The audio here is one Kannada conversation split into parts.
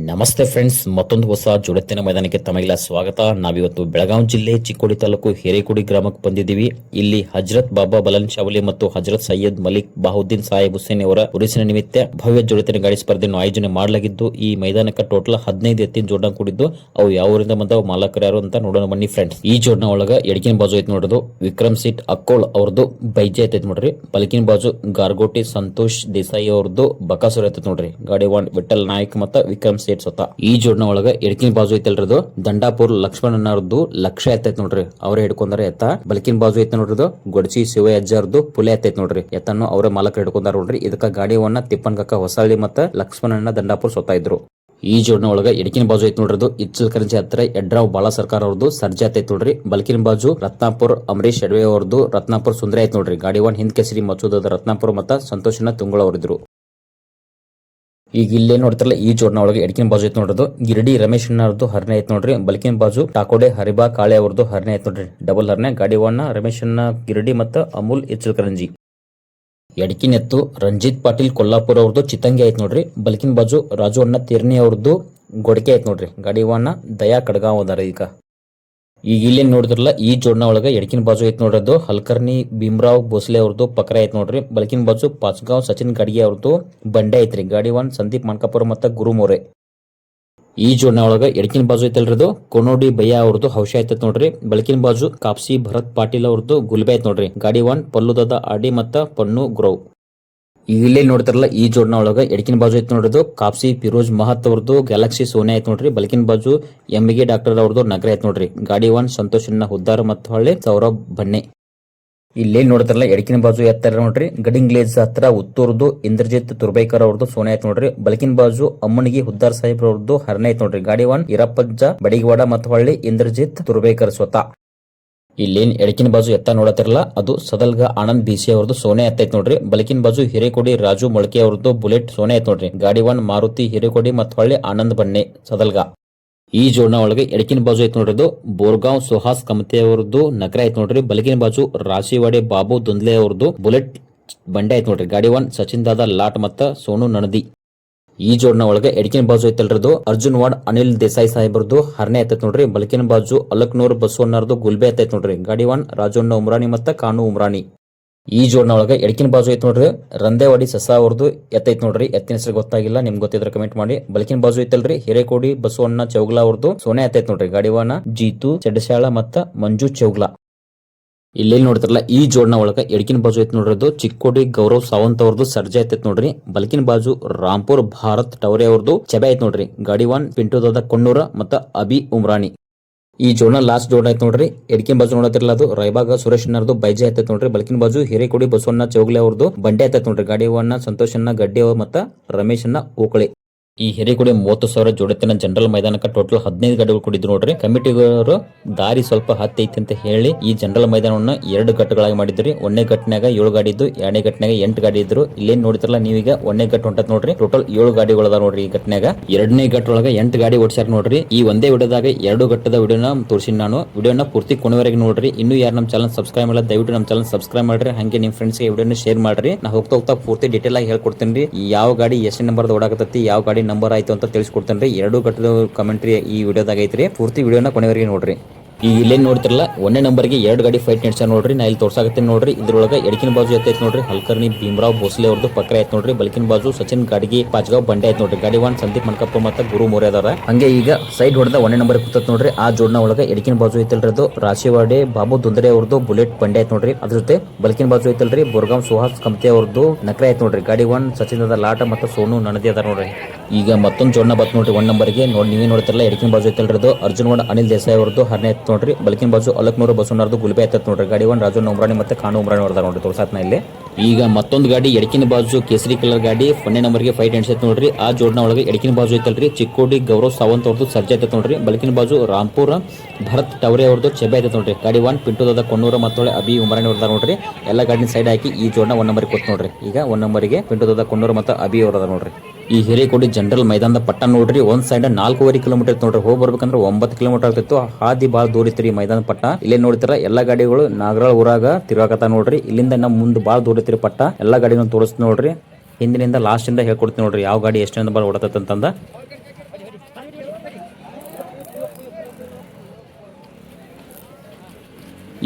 ನಮಸ್ತೆ ಫ್ರೆಂಡ್ಸ್, ಮತ್ತೊಂದು ಹೊಸ ಜುಡತ್ತಿನ ಮೈದಾನಕ್ಕೆ ತಮಗೆಲ್ಲ ಸ್ವಾಗತ. ನಾವಿವತ್ತು ಬೆಳಗಾವಿ ಜಿಲ್ಲೆ ಚಿಕ್ಕೋಡಿ ತಾಲೂಕು ಹಿರೇಕೊಡಿ ಗ್ರಾಮಕ್ಕೆ ಬಂದಿದ್ದೀವಿ. ಇಲ್ಲಿ ಹಜರತ್ ಬಾಬಾ ಬಲನ್ ಶಾವಲಿ ಮತ್ತು ಹಜರತ್ ಸೈಯದ್ ಮಲಿಕ್ ಬಾಹುದ್ದೀನ್ ಸಾಹೇಬ್ ಹುಸೇನ್ ಅವರ ಉರುಸಿನ ನಿಮಿತ್ತ ಭವ್ಯ ಜುಡತ್ತಿನ ಗಾಡಿ ಸ್ಪರ್ಧೆಯನ್ನು ಆಯೋಜನೆ ಮಾಡಲಾಗಿದ್ದು, ಈ ಮೈದಾನಕ್ಕೆ ಟೋಟಲ್ 15 ಎತ್ತಿನ ಜೋಡಣೆ ಕೂಡಿದ್ದು, ಅವು ಯಾವ ಊರಿಂದ ಬಂದವು, ಮಾಲಕರು ಯಾರು ಅಂತ ನೋಡೋಣ ಬನ್ನಿ ಫ್ರೆಂಡ್ಸ್. ಈ ಜೋಡಣೆ ಒಳಗ ಎಡಕಿನ ಬಾಜು ಐತಿ ನೋಡೋದು ವಿಕ್ರಮ್ ಸೀಟ್ ಅಕ್ಕೋಳ್ ಅವ್ರದ್ದು ಬೈಜೆ ಐತೈತಿ ನೋಡ್ರಿ. ಬಲಕಿನ ಬಾಜು ಗಾರ್ಗೋಟಿ ಸಂತೋಷ್ ದೇಸಾಯಿ ಅವ್ರದ್ದು ಬಕಾಸುರ ಐತೈತಿ ನೋಡ್ರಿ. ಗಾಡಿ ಒನ್ ವಿಠಲ್ ನಾಯ್ಕ್ ಮತ್ತು ವಿಕ್ರಮ್ ಸೇಟ್ ಸ್ವತ. ಈ ಜೋಡಣೆ ಒಳಗ ಎಡಕಿನ ಬಾಜು ಐತಲ್ರದು ದಂಡಾಪುರ್ ಲಕ್ಷ್ಮಣ್ ಅವ್ರದ್ದು ಲಕ್ಷ ಎತ್ತೈತ್ ನೋಡ್ರಿ. ಅವರೇ ಹಿಡ್ಕೊಂಡಾರ ಎತ್ತ. ಬಲಕಿನ ಬಾಜು ಐತ ನೋಡ್ರಿ ಗೊಡಚಿ ಶಿವ ಅಜ್ಜಾರ್ದು ಪುಲೆ ಎತ್ತೈತ್ ನೋಡ್ರಿ. ಎತ್ತನ್ನು ಅವರೇ ಮಾಲಕರು ಹಿಡ್ಕೊಂಡಾರ ನೋಡ್ರಿ. ಇದಕ್ಕ ಗಾಡಿವನ್ನ ತಿಪ್ಪನ್ ಕಕ್ಕ ಹೊಸಳ್ಳಿ ಮತ್ತ ಲಕ್ಷ್ಮಣನ ದಂಡಾಪುರ್ ಸ್ವತ ಇದ್ರು. ಈ ಜೋಡಣೆ ಒಳಗ ಎಡಕಿನ ಬಾಜು ಐತ್ ನೋಡ್ರಿ ಇಚ್ಚಲ್ಕರಂಜಿ ಹತ್ರ ಯಡ್ರಾವ್ ಬಾಳ ಸರ್ಕಾರ ಅವ್ರದ್ದು ಸರ್ಜಾ ಐತ್ ನೋಡ್ರಿ. ಬಲಕಿನ ಬಾಜು ರತ್ನಾಪುರ್ ಅಮರೀಶ್ ಅಡ್ವೆ ಅವ್ರದ್ದು ರತ್ನಾಪುರ್ ಸುಂದರ ಐತ್ ನೋಡ್ರಿ. ಗಾಡಿ ಒನ್ ಹಿಂದ್ ಕೆಸರಿ ಮಚೂದದ ರತ್ನಾಪುರ್ ಮತ್ತ ಸಂತೋಷನ ತುಂಗಳ ಅವರಿದ್ರು. ಈಗ ಇಲ್ಲೇ ನೋಡ್ತಾರಲ್ಲ ಈ ಜೋಡಣೆ ಒಳಗೆ ಎಡಕಿನ ಬಾಜು ಐತ್ ನೋಡ್ರದು ಗಿರಡಿ ರಮೇಶ್ ಅವ್ರದ್ದು ಹರ್ನೆ ಐತ್ ನೋಡ್ರಿ. ಬಲಕಿನ ಬಾಜು ಟಾಕೋಡೆ ಹರಿಬಾ ಕಾಳೆ ಅವ್ರದ್ದು ಹರ್ನೆ ಐತ್ ನೋಡ್ರಿ. ಡಬಲ್ ಹರ್ನೆ. ಗಾಡಿ ಒನ್ ರಮೇಶ್ ಗಿರಡಿ ಮತ್ತು ಅಮೂಲ್ ಇಚ್ಚಲ್ಕರಂಜಿ. ಎಡಕಿನ ಎತ್ತು ರಂಜಿತ್ ಪಾಟೀಲ್ ಕೊಲ್ಲಾಪುರ್ ಅವ್ರದ್ದು ಚಿತ್ತಂಗಿ ಐತ್ ನೋಡ್ರಿ. ಬಲಕಿನ ಬಾಜು ರಾಜು ಅಣ್ಣ ತೀರ್ನಿ ಅವ್ರದ್ದು ಗೊಡಕೆ ಐತ್ ನೋಡ್ರಿ. ಗಾಡಿ ಒನ್ ದಯಾ ಕಡ್ಗಾಂವ್ ಅದಾರ. ಈಗ ಇಲ್ಲೇ ನೋಡಿದ್ರಲ್ಲ ಈ ಜೋಡಣೆ ಒಳಗ ಎಡಕಿನ ಬಾಜು ಐತ್ ನೋಡ್ರದು ಹಲ್ಕರ್ನಿ ಭೀಮರಾವ್ ಭೋಸ್ಲೆ ಅವ್ರದ್ದು ಪಕ್ರ ಐತ್ ನೋಡ್ರಿ. ಬಲಕಿನ ಬಾಜು ಪಾಚ್ಗಾಂವ್ ಸಚಿನ್ ಗಡ್ಗೆ ಅವ್ರದ್ದು ಬಂಡೆ ಐತ್ರಿ. ಗಾಡಿ ಒನ್ ಸಂದೀಪ್ ಮನ್ಕಾಪುರ್ ಮತ್ತ ಗುರು ಮೋರೆ. ಈ ಜೋಡಣೆ ಒಳಗ ಎಡಕಿನ ಬಾಜು ಐತಲ್ರದು ಕೊನೋಡಿ ಬಯ್ಯ ಅವ್ರದ್ದು ಹೌಶ ಐತತ್ ನೋಡ್ರಿ. ಬಲಕಿನ ಬಾಜು ಕಾಪ್ಸಿ ಭರತ್ ಪಾಟೀಲ್ ಅವ್ರದ್ದು ಗುಲ್ಬೆ ಐತ್ ನೋಡ್ರಿ. ಗಾಡಿ ಒನ್ ಪಲ್ಲುದದ ಆಡಿ ಮತ್ತ ಪನ್ನು ಗ್ರೋವ್. ಈಗ ಇಲ್ಲೇ ನೋಡ್ತಾರಲ್ಲ ಈ ಜೋಡಣೆ ಒಳಗ ಎಡಕಿನ ಬಾಜು ಐತ್ ನೋಡೋದು ಕಾಪ್ಸಿ ಫಿರೋಜ್ ಮಹತ್ ಅವ್ರದ್ದು ಗ್ಯಾಲಕ್ಸಿ ಸೋನೆ ಐತ್ ನೋಡ್ರಿ. ಬಲಕಿನ ಬಾಜು ಎಂಬಿಗೆ ಡಾಕ್ಟರ್ ಅವ್ರದ್ದು ನಗರ ಐತ್ ನೋಡ್ರಿ. ಗಾಡಿ ಒನ್ ಸಂತೋಷನ ಹುದ್ದಾರ ಮತ್ತು ಹೊಳ್ಳಿ ಸೌರಭ್ ಬನ್ನೆ. ಇಲ್ಲೇ ನೋಡ್ತಾರಲ್ಲ ಎಡಕಿನ ಬಾಜು ಎತ್ತರ ನೋಡ್ರಿ ಗಡಿಂಗ್ಲೇಜ್ ಹತ್ರ ಉತ್ತೂರ್ದು ಇಂದ್ರಜಿತ್ ತುರ್ಬೈಕರ್ ಅವ್ರದ್ದು ಸೋನೆ ಐತ್ ನೋಡ್ರಿ. ಬಲಕಿನ ಬಾಜು ಅಮ್ಮನಿಗೆ ಹುದ್ದಾರ್ ಸಾಹೇಬ್ ಅವ್ರದ್ದು ಹರ್ನೆ ಐತ್ ನೋಡ್ರಿ. ಗಾಡಿ ಒನ್ ಇರಪ್ಪಜ್ಜ ಬಡಿಗವಾಡ ಮತ್ತು ಹೊಳ್ಳಿ ಇಂದ್ರಜಿತ್ ತುರ್ಬೈಕರ್ ಸ್ವತ. ಇಲ್ಲೇನ್ ಎಡಕಿನ ಬಾಜು ಎತ್ತ ನೋಡತಿರಲ್ಲ ಅದು ಸದಲ್ಗ ಆನಂದ್ ಬಿಸಿ ಅವ್ರದ್ದು ಸೋನೆ ಎತ್ತೈತ್ ನೋಡ್ರಿ. ಬಲಕಿನ ಬಾಜು ಹಿರೇಕೊಡಿ ರಾಜು ಮೊಳಕೆ ಅವ್ರದ್ದು ಬುಲೆಟ್ ಸೋನೆ ಐತ್ ನೋಡ್ರಿ. ಗಾಡಿ ಒನ್ ಮಾರುತಿ ಹಿರೇಕೊಡಿ ಮತ್ತು ಹೊಳ್ಳಿ ಆನಂದ್ ಬನ್ನೆ ಸದಲ್ಗ. ಈ ಜೋಡಣೆ ಒಳಗೆ ಎಡಕಿನ ಬಾಜು ಐತ್ ನೋಡ್ರಿ ಬೋರ್ಗಾಂವ್ ಸುಹಾಸ್ ಕಮತೆ ಅವ್ರದ್ದು ನಗರ ಐತ್ ನೋಡ್ರಿ. ಬಲಕಿನ ಬಾಜು ರಾಶಿವಾಡೆ ಬಾಬು ದುಂದ್ಲೆ ಅವ್ರದ್ದು ಬುಲೆಟ್ ಬಂಡೆ ಐತ್ ನೋಡ್ರಿ. ಗಾಡಿ ಒನ್ ಸಚಿನ್ ದಾದಾ ಲಾಟ್ ಮತ್ತ ಸೋನು ನಣದಿ. ಈ ಜೋಡಣೆ ಒಳಗೆ ಎಡಕಿನ ಬಾಜು ಐತಲ್ರದು ಅರ್ಜುನ್ ವಾಡ್ ಅನಿಲ್ ದೇಸಾಯಿ ಸಾಹೇಬ್ರದ್ದು ಹರ್ನೆ ಐತೈತ್ ನೋಡ್ರಿ. ಬಲಕಿನ ಬಾಜು ಅಲಕ್ನೂರ್ ಬಸವಣ್ಣರ್ದು ಗುಲ್ಬೆ ಐತೈತ್ ನೋಡ್ರಿ. ಗಾಡಿ ಒನ್ ರಾಜಣ್ಣ ಉಮ್ರಾಣಿ ಮತ್ತ ಕಾನು ಉಮ್ರಾಣಿ. ಈ ಜೋಡಣೆ ಒಳಗೆ ಎಡಕಿನ ಬಾಜು ಐತ್ ನೋಡ್ರಿ ರಂದೇವಾಡಿ ಸಸ ಅವ್ರದ್ದು ಎತ್ತೈತ್ ನೋಡ್ರಿ. ಎತ್ತಿನ ಹೆಸರು ಗೊತ್ತಾಗಿಲ್ಲ, ನಿಮ್ಗೆ ಗೊತ್ತಿದ್ರೆ ಕಮೆಂಟ್ ಮಾಡಿ. ಬಲಕಿನ ಬಾಜು ಐತಲ್ರಿ ಹಿರೇಕೋಡಿ ಬಸವಣ್ಣ ಚೌಗ್ಲಾ ಅವ್ರದ್ದು ಸೋನೆ ಐತೈತ್ ನೋಡ್ರಿ. ಗಾಡಿ ಒನ್ ಜೀತು ಚಡಶಾಳ ಮತ್ತ ಮಂಜು ಚೌಗ್ಲಾ. ಇಲ್ಲಿ ನೋಡ್ತಾರಲ್ಲ ಈ ಜೋಡಣೆ ಒಳಗ ಎಡಕಿನ ಬಾಜು ಐತ್ ನೋಡ್ರದು ಚಿಕ್ಕೋಡಿ ಗೌರವ್ ಸಾವಂತ್ ಅವ್ರದ್ದು ಸರ್ಜಾ ಐತೈತ್ ನೋಡ್ರಿ. ಬಲಕಿನ ಬಾಜು ರಾಂಪುರ್ ಭಾರತ್ ಟವರೆ ಅವ್ರದ್ದು ಚೆಬೆ ಐತ್ ನೋಡ್ರಿ. ಗಾಡಿ ಒನ್ ಪಿಂಟುದಾದ ಕೊಣ್ಣೂರ ಮತ್ತ ಅಬಿ ಉಮ್ರಾಣಿ. ಈ ಜೋಡಣೆ ಲಾಸ್ಟ್ ಜೋಡಣೆ ಐತ್ ನೋಡ್ರಿ. ಎಡಕಿನ ಬಾಜು ನೋಡತಿರಲ್ಲ ಅದು ರಾಯಬಾಗ ಸುರೇಶ್ ನರ್ದು ಬೈಜೆ ಐತೈತ್ ನೋಡ್ರಿ. ಬಲಕಿನ ಬಾಜು ಹಿರೇಕೊಡಿ ಬಸವಣ್ಣ ಚೌಗ್ಲೆ ಅವ್ರದ್ದು ಬಂಡೆ ಐತೈತ್ ನೋಡ್ರಿ. ಗಾಡಿ ಒನ್ ಸಂತೋಷನ್ನ ಗಡ್ಡೆ ಮತ್ತ ರಮೇಶನ್ನ ಓಕಳೆ. ಈ ಹಿರೇಕೊಡಿ 30,000 ಜೋಡತ್ತಿನ ಜನರಲ್ ಮೈದಾನಕ್ಕೆ ಟೋಟಲ್ 15 ಗಾಡಿಗಳು ಕೂಡಿದ್ರು ನೋಡ್ರಿ. ಕಮಿಟಿಗಳು ದಾರಿ ಸ್ವಲ್ಪ ಹತ್ತೈತಿ ಅಂತ ಹೇಳಿ ಈ ಜನರಲ್ ಮೈದಾನವನ್ನ 2 ಘಟ್ಟಗಳಾಗಿ ಮಾಡಿದ್ರಿ. 1ನೇ ಘಟ್ಟನಾಗ 7 ಗಾಡಿ ಇದ್ದು, 2ನೇ ಘಟ್ಟನಾಗ 8 ಗಾಡಿ ಇದ್ರು. ಇಲ್ಲೇನ್ ನೋಡಿದ್ರಲ್ಲ ನೀವೀಗ 1ನೇ ಘಟ್ಟ ಹೊಂಟತ್ ನೋಡ್ರಿ. ಟೋಟಲ್ 7 ಗಾಡಿಗಳು ಅದಾವ ನೋಡ್ರಿ ಈ ಘಟ್ಟನಾಗ. 2ನೇ ಘಟ್ಟ ಒಳಗ 8 ಗಾಡಿ ಓಡಿಸ್ಯಾರ ನೋಡ್ರಿ. ಈ ಒಂದೇ ವಿಡಿಯೋದಾಗ 2 ಘಟ್ಟದ ವಿಡಿಯೋನ ತೋರಿಸಿನಿ ನಾನು. ವಿಡಿಯೋನ ಪೂರ್ತಿ ಕೊನೆವರೆಗೆ ನೋಡ್ರಿ. ಇನ್ನು ಯಾರು ನಮ್ಮ ಚಾನಲ್ ಸಬ್ಸ್ಕ್ರೈಬ್ ಮಾಡಿಲ್ಲ ದಯವಿಟ್ಟು ನಮ್ಮ ಚಾನಲ್ ಸಬ್ಸ್ಕ್ರೈಬ್ ಮಾಡ್ರಿ. ಹಂಗೆ ನಿಮ್ಮ ಫ್ರೆಂಡ್ಸ್ಗೆ ವಿಡಿಯೋನ ಶೇರ್ ಮಾಡ್ರಿ. ನಾ ಹೋಗ್ತಾ ಪೂರ್ತಿ ಡೀಟೇಲ್ ಆಗಿ ಹೇಳ್ಕೊಡ್ತೀನಿ. ಯಾವ ಗಾಡಿ ಎಷ್ಟು ನಂಬರ್ ಓಡಾಕತ್ತಿ, ಯಾವ ಗಾಡಿ ನಂಬರ್ ಆಯ್ತು ಅಂತ ತಿಳಿಸ್ಕೊಡ್ತೇನೆ. 2 ಘಟ್ಟದ ಕಮೆಂಟ್ರಿ ಈ ವಿಡಿಯೋದಾಗ ಐತ್ರಿ. ಪೂರ್ತಿ ವಿಡಿಯೋನ ಕೊನೆವರೆಗೆ ನೋಡ್ರಿ. ಈಗ ಇಲ್ಲೇನ್ ನೋಡ್ತಿರಲ್ಲ 1ನೇ ನಂಬರ್ಗೆ 2 ಗಾಡಿ ಫೈಟ್ ನಡೆಸ ನೋಡ್ರಿ. ನಾ ಇಲ್ಲಿ ತೋರ್ಸಾಕತ್ತೀನಿ ನೋಡ್ರಿ. ಇದ್ರೊಳಗ ಎಡಕಿನ ಬಾಜು ಎತ್ತೈತ್ ನೋಡ್ರಿ ಹಲ್ಕರ್ನಿ ಭೀಮರಾವ್ ಭೋಸ್ಲೆ ಅವ್ರದ್ದು ಪಕ್ರ ಐತ್ ನೋಡ್ರಿ. ಬಲಕಿನ ಬಾಜು ಸಚಿನ್ ಗಾಡಿಗೆ ಪಾಚ್ಗಾವ್ ಬಂಡೆ ಐತ್ ನೋಡ್ರಿ. ಗಾಡಿ ಒನ್ ಸಂದೀಪ್ ಮನ್ಕಪ್ಪ ಮತ್ತ ಗುರು ಮೋರೆ ಅದಾರ. ಹಂಗೆ ಈಗ ಸೈಡ್ ಹೊಡೆದ 1ನೇ ನಂಬರ್ ಕೂತತ್ ನೋಡ್ರಿ. ಆ ಜೋಡಣೆ ಒಳಗ ಎಡಕಿನ ಬಾಜು ಐತಲ್ರದು ರಾಶಿವಾಡೆ ಬಾಬು ದುಂದ್ರೆ ಅವ್ರದ್ದು ಬುಲೆಟ್ ಬಂಡೆ ಐತ್ ನೋಡ್ರಿ. ಅದ್ರ ಜೊತೆ ಬಲಕಿನ ಬಾಜು ಐತಲ್ರಿ ಬೋರ್ಗಾಂವ್ ಸುಹಾಸ್ ಕಮತೆ ಅವ್ರದ್ದು ನಕ್ರೆ ಐತ್ ನೋಡ್ರಿ. ಗಾಡಿ ಒನ್ ಸಚಿನ್ ಲಾಟ ಮತ್ತು ಸೋನು ನಣದಿ ಅದಾರ ನೋಡ್ರಿ. ಈಗ ಮತ್ತೊಂದು ಜೋಡಣೆ ಬತ್ ನೋಡ್ರಿ 1 ನಂಬರ್ಗೆ ನೋಡಿ. ನೀವೇ ನೋಡ್ತಿರಲ್ಲ ಎಡಕಿನ ಬಾಜು ಐತಲ್ರದು ಅರ್ಜುನ್ ವಾಡ್ ಅನಿಲ್ ದೇಸಾಯಿ ಅವ್ರದ್ದು ಹರ್ನೆ ಐತ್ ನೋಡ್ರಿ. ಬಲಕಿನ ಬಾಜು ಅಲಕ್ನೂರು ಬಸವಣ್ಣರ್ದು ಗುಲ್ಬೆ ಐತತ್ ನೋಡ್ರಿ. ಗಾಡಿ ಒನ್ ರಾಜಣ್ಣ ಉಮ್ರಾಣಿ ಮತ್ತೆ ಕಾನು ಉಮ್ರಾಣಿ ಹೊಡೆದಾರ ನೋಡ್ರಿ ತೋರ್ಸಾತ್ನ ಇಲ್ಲಿ. ಈಗ ಮತ್ತೊಂದು ಗಾಡಿ ಎಡಕಿನ ಬಾಜು ಕೇಸರಿ ಕಲರ್ ಗಾಡಿ 1ನೇ ನಂಬರ್ಗೆ ಫೈಟ್ ಎಣಿಸೈತ್ ನೋಡ್ರಿ. ಆ ಜೋಡಣೆ ಒಳಗೆ ಎಡಕಿನ ಬಾಜು ಐತಲ್ರಿ ಚಿಕ್ಕೋಡಿ ಗೌರವ್ ಸಾವಂತ್ ಅವ್ರದ್ದು ಸರ್ಜಾ ಐತತ್ ನೋಡ್ರಿ. ಬಲಕಿನ ಬಾಜು ರಾಂಪುರ ಭರತ್ ಟವರೆ ಅವ್ರದ್ದು ಚೆಬೆ ಐತತ್ ನೋಡ್ರಿ. ಗಾಡಿ ಒನ್ ಪಿಂಟುದಾದ ಕೊಣ್ಣೂರ ಮತ್ತೊಳೆ ಅಬಿ ಉಮರಾಣಿ ಹೊಡೆದಾರ ನೋಡ್ರಿ. ಎಲ್ಲ ಗಾಡಿನ ಸೈಡ್ ಹಾಕಿ ಈ ಜೋಡಣೆ 1 ನಂಬರ್ಗೆ ಕೊತ್ ನೋಡ್ರಿ. ಈಗ 1 ನಂಬರ್ಗೆ ಪಿಂಟುದಾದ ಕೊಣ್ಣೂರ ಮತ್ತು ಅಬಿ ಅವರದ ನೋಡ್ರಿ. ಈ ಹಿರೇಕೊಡಿ ಜನರಲ್ ಮೈದಾನದ ಪಟ್ಟ ನೋಡ್ರಿ. ಒಂದ್ ಸೈಡ್ 4.5 ಕಿಲೋಮೀಟರ್ ನೋಡ್ರಿ. ಹೋಗಿ ಬರ್ಬೇಕಂದ್ರೆ 9 ಕಿಲೋಮೀಟರ್ ಆಗ್ತಿತ್ತು. ಹಾದಿ ಬಾಳ ದೂರ ಇತ್ರಿ ಈ ಮೈದಾನ ಪಟ್ಟ. ಇಲ್ಲೇ ನೋಡ್ತೀರ ಎಲ್ಲಾ ಗಾಡಿಗಳು ನಾಗರಾಳ್ ಊರಾಗ ತಿರುಗಾಕತ್ತ ನೋಡ್ರಿ. ಇಲ್ಲಿಂದ ನಮ್ಮ ಮುಂದೆ ಬಾಳ ದೂರ ಇತ್ರಿ ಪಟ್ಟ. ಎಲ್ಲಾ ಗಾಡಿಗಳನ್ನ ತೋರಿಸ್ತೀನಿ ನೋಡ್ರಿ. ಹಿಂದಿನಿಂದ ಲಾಸ್ಟ್ ಇಂದ ಹೇಳ್ಕೊಡ್ತೀನಿ ನೋಡ್ರಿ ಯಾವ ಗಾಡಿ ಎಷ್ಟು ನಂಬರ್ ಓಡತಂತಂದ.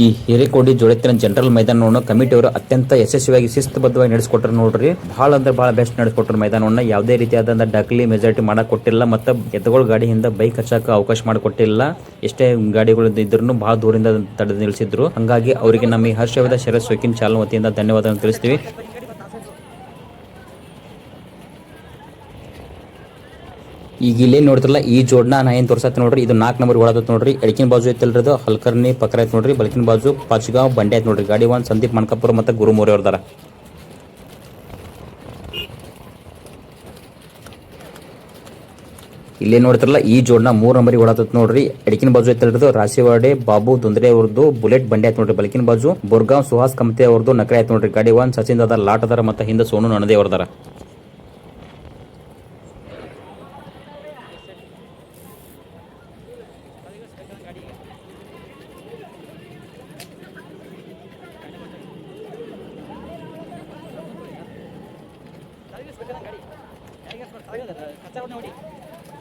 ಈ ಹಿರೇಕೋಡಿ ಜೋಡೆತ್ತಿನ ಜನರಲ್ ಮೈದಾನವನ್ನು ಕಮಿಟಿಯವರು ಅತ್ಯಂತ ಯಶಸ್ವಿಯಾಗಿ ಶಿಸ್ತುಬದ್ಧವಾಗಿ ನಡೆಸಿಕೊಟ್ಟರು ನೋಡ್ರಿ. ಬಹಳ ಅಂದ್ರೆ ಬಹಳ ಬೆಸ್ಟ್ ನಡೆಸಿಕೊಟ್ಟರು ಮೈದಾನವನ್ನು. ಯಾವುದೇ ರೀತಿಯಾದಂಥ ಡಕ್ಲಿ ಮೆಜಾರಿಟಿ ಮಾಡಕ್ ಕೊಟ್ಟಿಲ್ಲ, ಮತ್ತು ಎತ್ತುಗಳ ಗಾಡಿಯಿಂದ ಬೈಕ್ ಹಚ್ಚಕ್ಕೆ ಅವಕಾಶ ಮಾಡಿಕೊಟ್ಟಿಲ್ಲ. ಎಷ್ಟೇ ಗಾಡಿಗಳು ಇದ್ರೂ ಬಹಳ ದೂರಿಂದ ತಡೆದು ನಿಲ್ಲಿಸಿದ್ರು. ಹಂಗಾಗಿ ಅವರಿಗೆ ನಮ್ಮ ಈ ಹರ್ಷವಾದ ಶರತ್ ಸೋಕಿನ್ ಚಾಲನ ವತಿಯಿಂದ ಧನ್ಯವಾದಗಳನ್ನು ತಿಳಿಸ್ತೀವಿ. ಈಗ ಇಲ್ಲೇ ನೋಡ್ತಿರಲ್ಲ ಈ ಜೋಡ್ನ ನಾ ಏನು ತೋರ್ಸತ್ತೆ ನೋಡ್ರಿ. ಇದು 4 ನಂಬರ್ ಓಡಾತತ್ ನೋಡ್ರಿ. ಎಡಕಿನ ಬಾಜು ಐತಲ್ರದು ಹಲ್ಕರ್ನಿ ಪಕ್ಕರ ಐತ್ ನೋಡ್ರಿ. ಬಲಕಿನ ಬಾಜು ಪಾಚ್ಗಾಂವ್ ಬಂಡೆ ಐತ್ ನೋಡ್ರಿ. ಗಾಡಿ ಒಂದು ಸಂದೀಪ್ ಮಣಕಾಪುರ ಮತ್ತು ಗುರುಮೂರಿ ಅವ್ರದಾರ. ಇಲ್ಲೇ ನೋಡ್ತಿರಲ್ಲ ಈ ಜೋಡ್ನ 3 ನಂಬರ್ ಓಡಾತತ್ ನೋಡ್ರಿ. ಎಡಕಿನ ಬಾಜು ಐತಲ್ರದು ರಾಸಿವಾಡೆ ಬಾಬು ದೊಂದ್ರೆ ಅವ್ರದ್ದು ಬುಲೆಟ್ ಬಂಡೆ ಐತ್ ನೋಡ್ರಿ. ಬಲಕಿನ ಬಾಜು ಬೋರ್ಗಾಂವ್ ಸುಹಾಸ್ ಕಮತೆ ಅವ್ರದ್ದು ನಕರೆ ಐತ್ ನೋಡ್ರಿ. ಗಾಡಿ ಒಂದು ಸಚಿನ್ ಅದಾರ, ಲಾಟ್ ಅದಾರ, ಮತ್ತು ಹಿಂದೆ ಸೋನು ನಣದೆ ಅವ್ರದಾರ.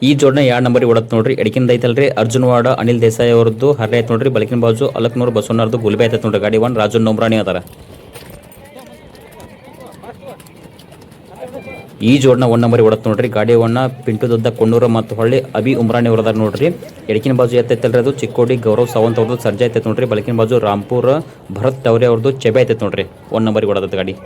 ಈ ಜೋಡ್ನ 2 ನಂಬರ್ ಓಡತ್ ನೋಡ್ರಿ. ಎಡಕಿಂದ ಐತಲ್ರಿ ಅರ್ಜುನವಾಡ ಅನಿಲ್ ದೇಸಾಯಿ ಅವ್ರದ್ದು ಹರ್ರೆ ಐತ್ ನೋಡ್ರಿ. ಬಲಕಿನ ಬಾಜು ಅಲಕ್ನೂರ್ ಬಸವಣ್ಣವ್ರದ್ದು ಗುಲ್ಬೆ ಐತತ್ ನೋಡ್ರಿ. ಗಾಡಿ ಒಂದು ರಾಜು ನೊಮ್ರಾಣಿ ಅದಾರ. ಈ ಜೋಡ್ನ 1 ನಂಬರ್ ಓಡತ್ ನೋಡ್ರಿ. ಗಾಡಿ ಒನ್ನ ಪಿಂಟು ದೊಡ್ಡ ಕೊಂಡೂರ ಮತ್ತು ಹೊಳ್ಳಿ ಅಭಿ ಉಮ್ರಾಣಿ ಅವ್ರದಾರ ನೋಡ್ರಿ. ಎಡಕಿನ ಬಾಜು ಎತ್ತೈತಲ್ರಿ ಅದು ಚಿಕ್ಕೋಡಿ ಗೌರವ್ ಸಾವಂತ್ ಅವ್ರದ್ದು ಸರ್ಜಾ ಐತೈತ್ ನೋಡ್ರಿ. ಬಲಕಿನ ಬಾಜು ರಾಂಪುರ ಭರತ್ ತವರೆ ಅವ್ರದ್ದು ಚೆಬೆ ಐತೈತ್ ನೋಡ್ರಿ. 1 ನಂಬರ್ ಓಡತ್ ಗಾಡಿ.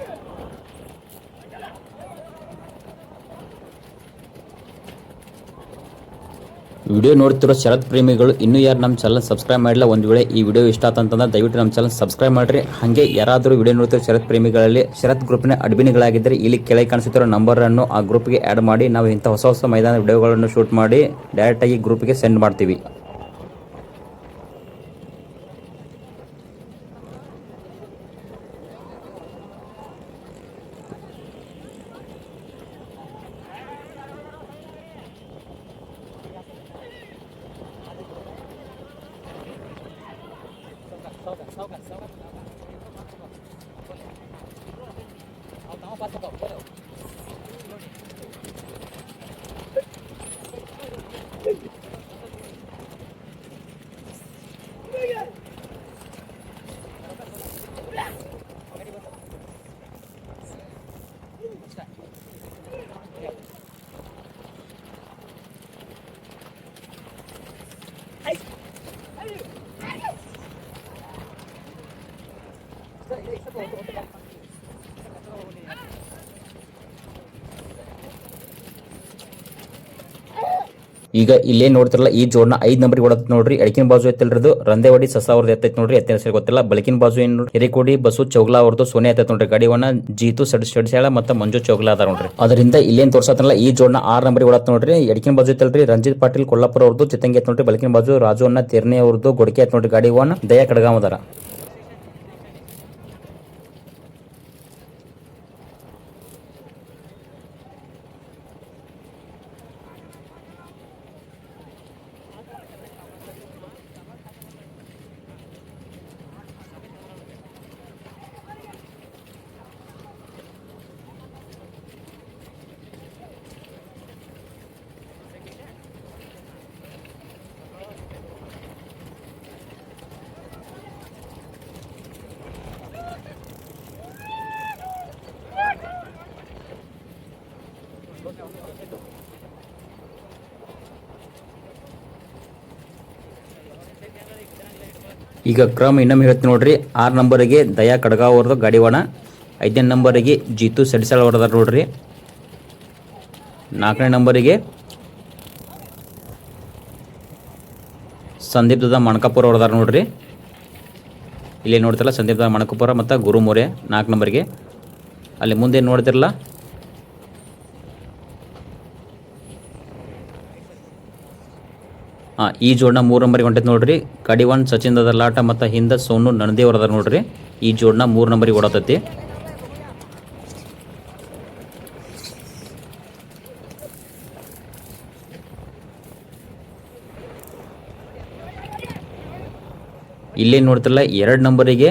ವಿಡಿಯೋ ನೋಡ್ತಿರೋ ಶರತ್ ಪ್ರೇಮಿಗಳು ಇನ್ನೂ ಯಾರು ನಮ್ಮ ಚಾನಲ್ ಸಬ್ಸ್ಕ್ರೈಬ್ ಮಾಡಿಲ್ಲ, ಒಂದು ವೇಳೆ ಈ ವಿಡಿಯೋ ಇಷ್ಟ ಆತಂತಂದ್ರೆ ದಯವಿಟ್ಟು ನಮ್ಮ ಚಾನಲ್ ಸಬ್ಸ್ಕ್ರೈಬ್ ಮಾಡಿರಿ. ಹಾಗೆ ಯಾರಾದರೂ ವಿಡಿಯೋ ನೋಡ್ತಿರೋ ಶರತ್ ಪ್ರೇಮಿಗಳಲ್ಲಿ ಶರತ್ ಗ್ರೂಪ್ನ ಅಡ್ಮಿನ್ಗಳಾಗಿದ್ದರೆ ಇಲ್ಲಿ ಕೆಳಗೆ ಕಾಣಿಸುತ್ತಿರೋ ನಂಬರನ್ನು ಆ ಗ್ರೂಪ್ಗೆ ಆ್ಯಡ್ ಮಾಡಿ ನಾವು ಇಂಥ ಹೊಸ ಮೈದಾನ ವಿಡಿಯೋಗಳನ್ನು ಶೂಟ್ ಮಾಡಿ ಡೈರೆಕ್ಟಾಗಿ ಗ್ರೂಪ್ಗೆ ಸೆಂಡ್ ಮಾಡ್ತೀವಿ. ಈಗ ಇಲ್ಲೇ ನೋಡ್ತಿರಲ್ಲ ಈ ಜೋಡ್ನ 5 ನಂಬರ್ ಓಡತ್ ನೋಡ್ರಿ. ಎಡಕಿನ ಬಾಜು ಎತ್ತಲ್ರದು ರಂದೇವಾಡಿ ಸಸ ಅವ್ರದ್ದು ಎತ್ತೈತ್ ನೋಡ್ರಿ. ಎತ್ತಿನ ಹೆಸರು ಗೊತ್ತಿಲ್ಲ. ಬಲಕಿನ ಬಾಜು ಏನು ಹಿರೇಕೋಡಿ ಬಸು ಚೌಗ್ಲಾ ಅವ್ರದ್ದು ಸೋನೆ ಎತ್ತೈತ್ ನೋಡ್ರಿ. ಗಾಡಿವನ್ನ ಜೀತು ಸಡ್ಸ್ಯಾಳ ಮತ್ತು ಮಂಜು ಚೌಗ್ಲಾ ಅದಾರ ನೋಡ್ರಿ. ಅದರಿಂದ ಇಲ್ಲೇನ್ ತೋರ್ಸತ್ತಲ್ಲ ಈ ಜೋಡ್ನ 6 ನಂಬರ್ ಓಡತ್ ನೋಡ್ರಿ. ಎಡಕಿನ ಬಾಜು ಎತ್ತಲ್ರಿ ರಂಜಿತ್ ಪಾಟೀಲ್ ಕೊಲ್ಲಾಪುರ ಅವ್ರದ್ದು ಚಿತ್ತಂಗಿ ಎತ್ ನೋಡ್ರಿ. ಬಲಕಿನ ಬಾಜು ರಾಜು ಅನ್ನ ತೆರ್ನೆ ಅವ್ರದ್ದು ಗೊಡಕೆ ಎತ್ ನೋಡ್ರಿ. ಗಾಡಿ ಒನ್ ದಯಾ ಕಡಗಾವ್ ಅದಾರ. ಈಗ ಕ್ರಮ ಇನ್ನೊಮ್ಮೆ ಹೇಳ್ತೀನಿ ನೋಡ್ರಿ. 6 ನಂಬರಿಗೆ ದಯಾ ಕಡಗಾವ್ ಅವ್ರದ್ದು ಗಾಡಿವಾಣ. 5ನೇ ನಂಬರಿಗೆ ಜೀತು ಸಡಿಸಾಳ್ ಅವ್ರದಾರ ನೋಡ್ರಿ. 4ನೇ ನಂಬರಿಗೆ ಸಂದೀಪ್ ದಾದ ಮಣಕಾಪುರ ಅವ್ರದಾರ ನೋಡ್ರಿ. ಇಲ್ಲಿ ನೋಡ್ತಿರಲ್ಲ ಸಂದೀಪ್ ದಾದ ಮಣಕಾಪುರ ಮತ್ತು ಗುರುಮೂರೆ 4 ನಂಬರಿಗೆ. ಅಲ್ಲಿ ಮುಂದೆ ನೋಡ್ತಿರಲ್ಲ ಈ ಜೋಡ್ನ 3 ನಂಬರಿಗೆ ಹೊಂಟೈತೆ ನೋಡ್ರಿ. ಗಾಡಿ ಒನ್ ಸಚಿನ್ ದಾದ ಲಾಟ ಮತ್ತು ಹಿಂದೆ ಸೋನು ನಣದೇ ಅವ್ರದಾರ ನೋಡ್ರಿ. ಈ ಜೋಡ್ನ 3 ನಂಬರಿಗೆ ಓಡತೈತಿ. ಇಲ್ಲೇ ನೋಡ್ತಿರಲ್ಲ 2 ನಂಬರಿಗೆ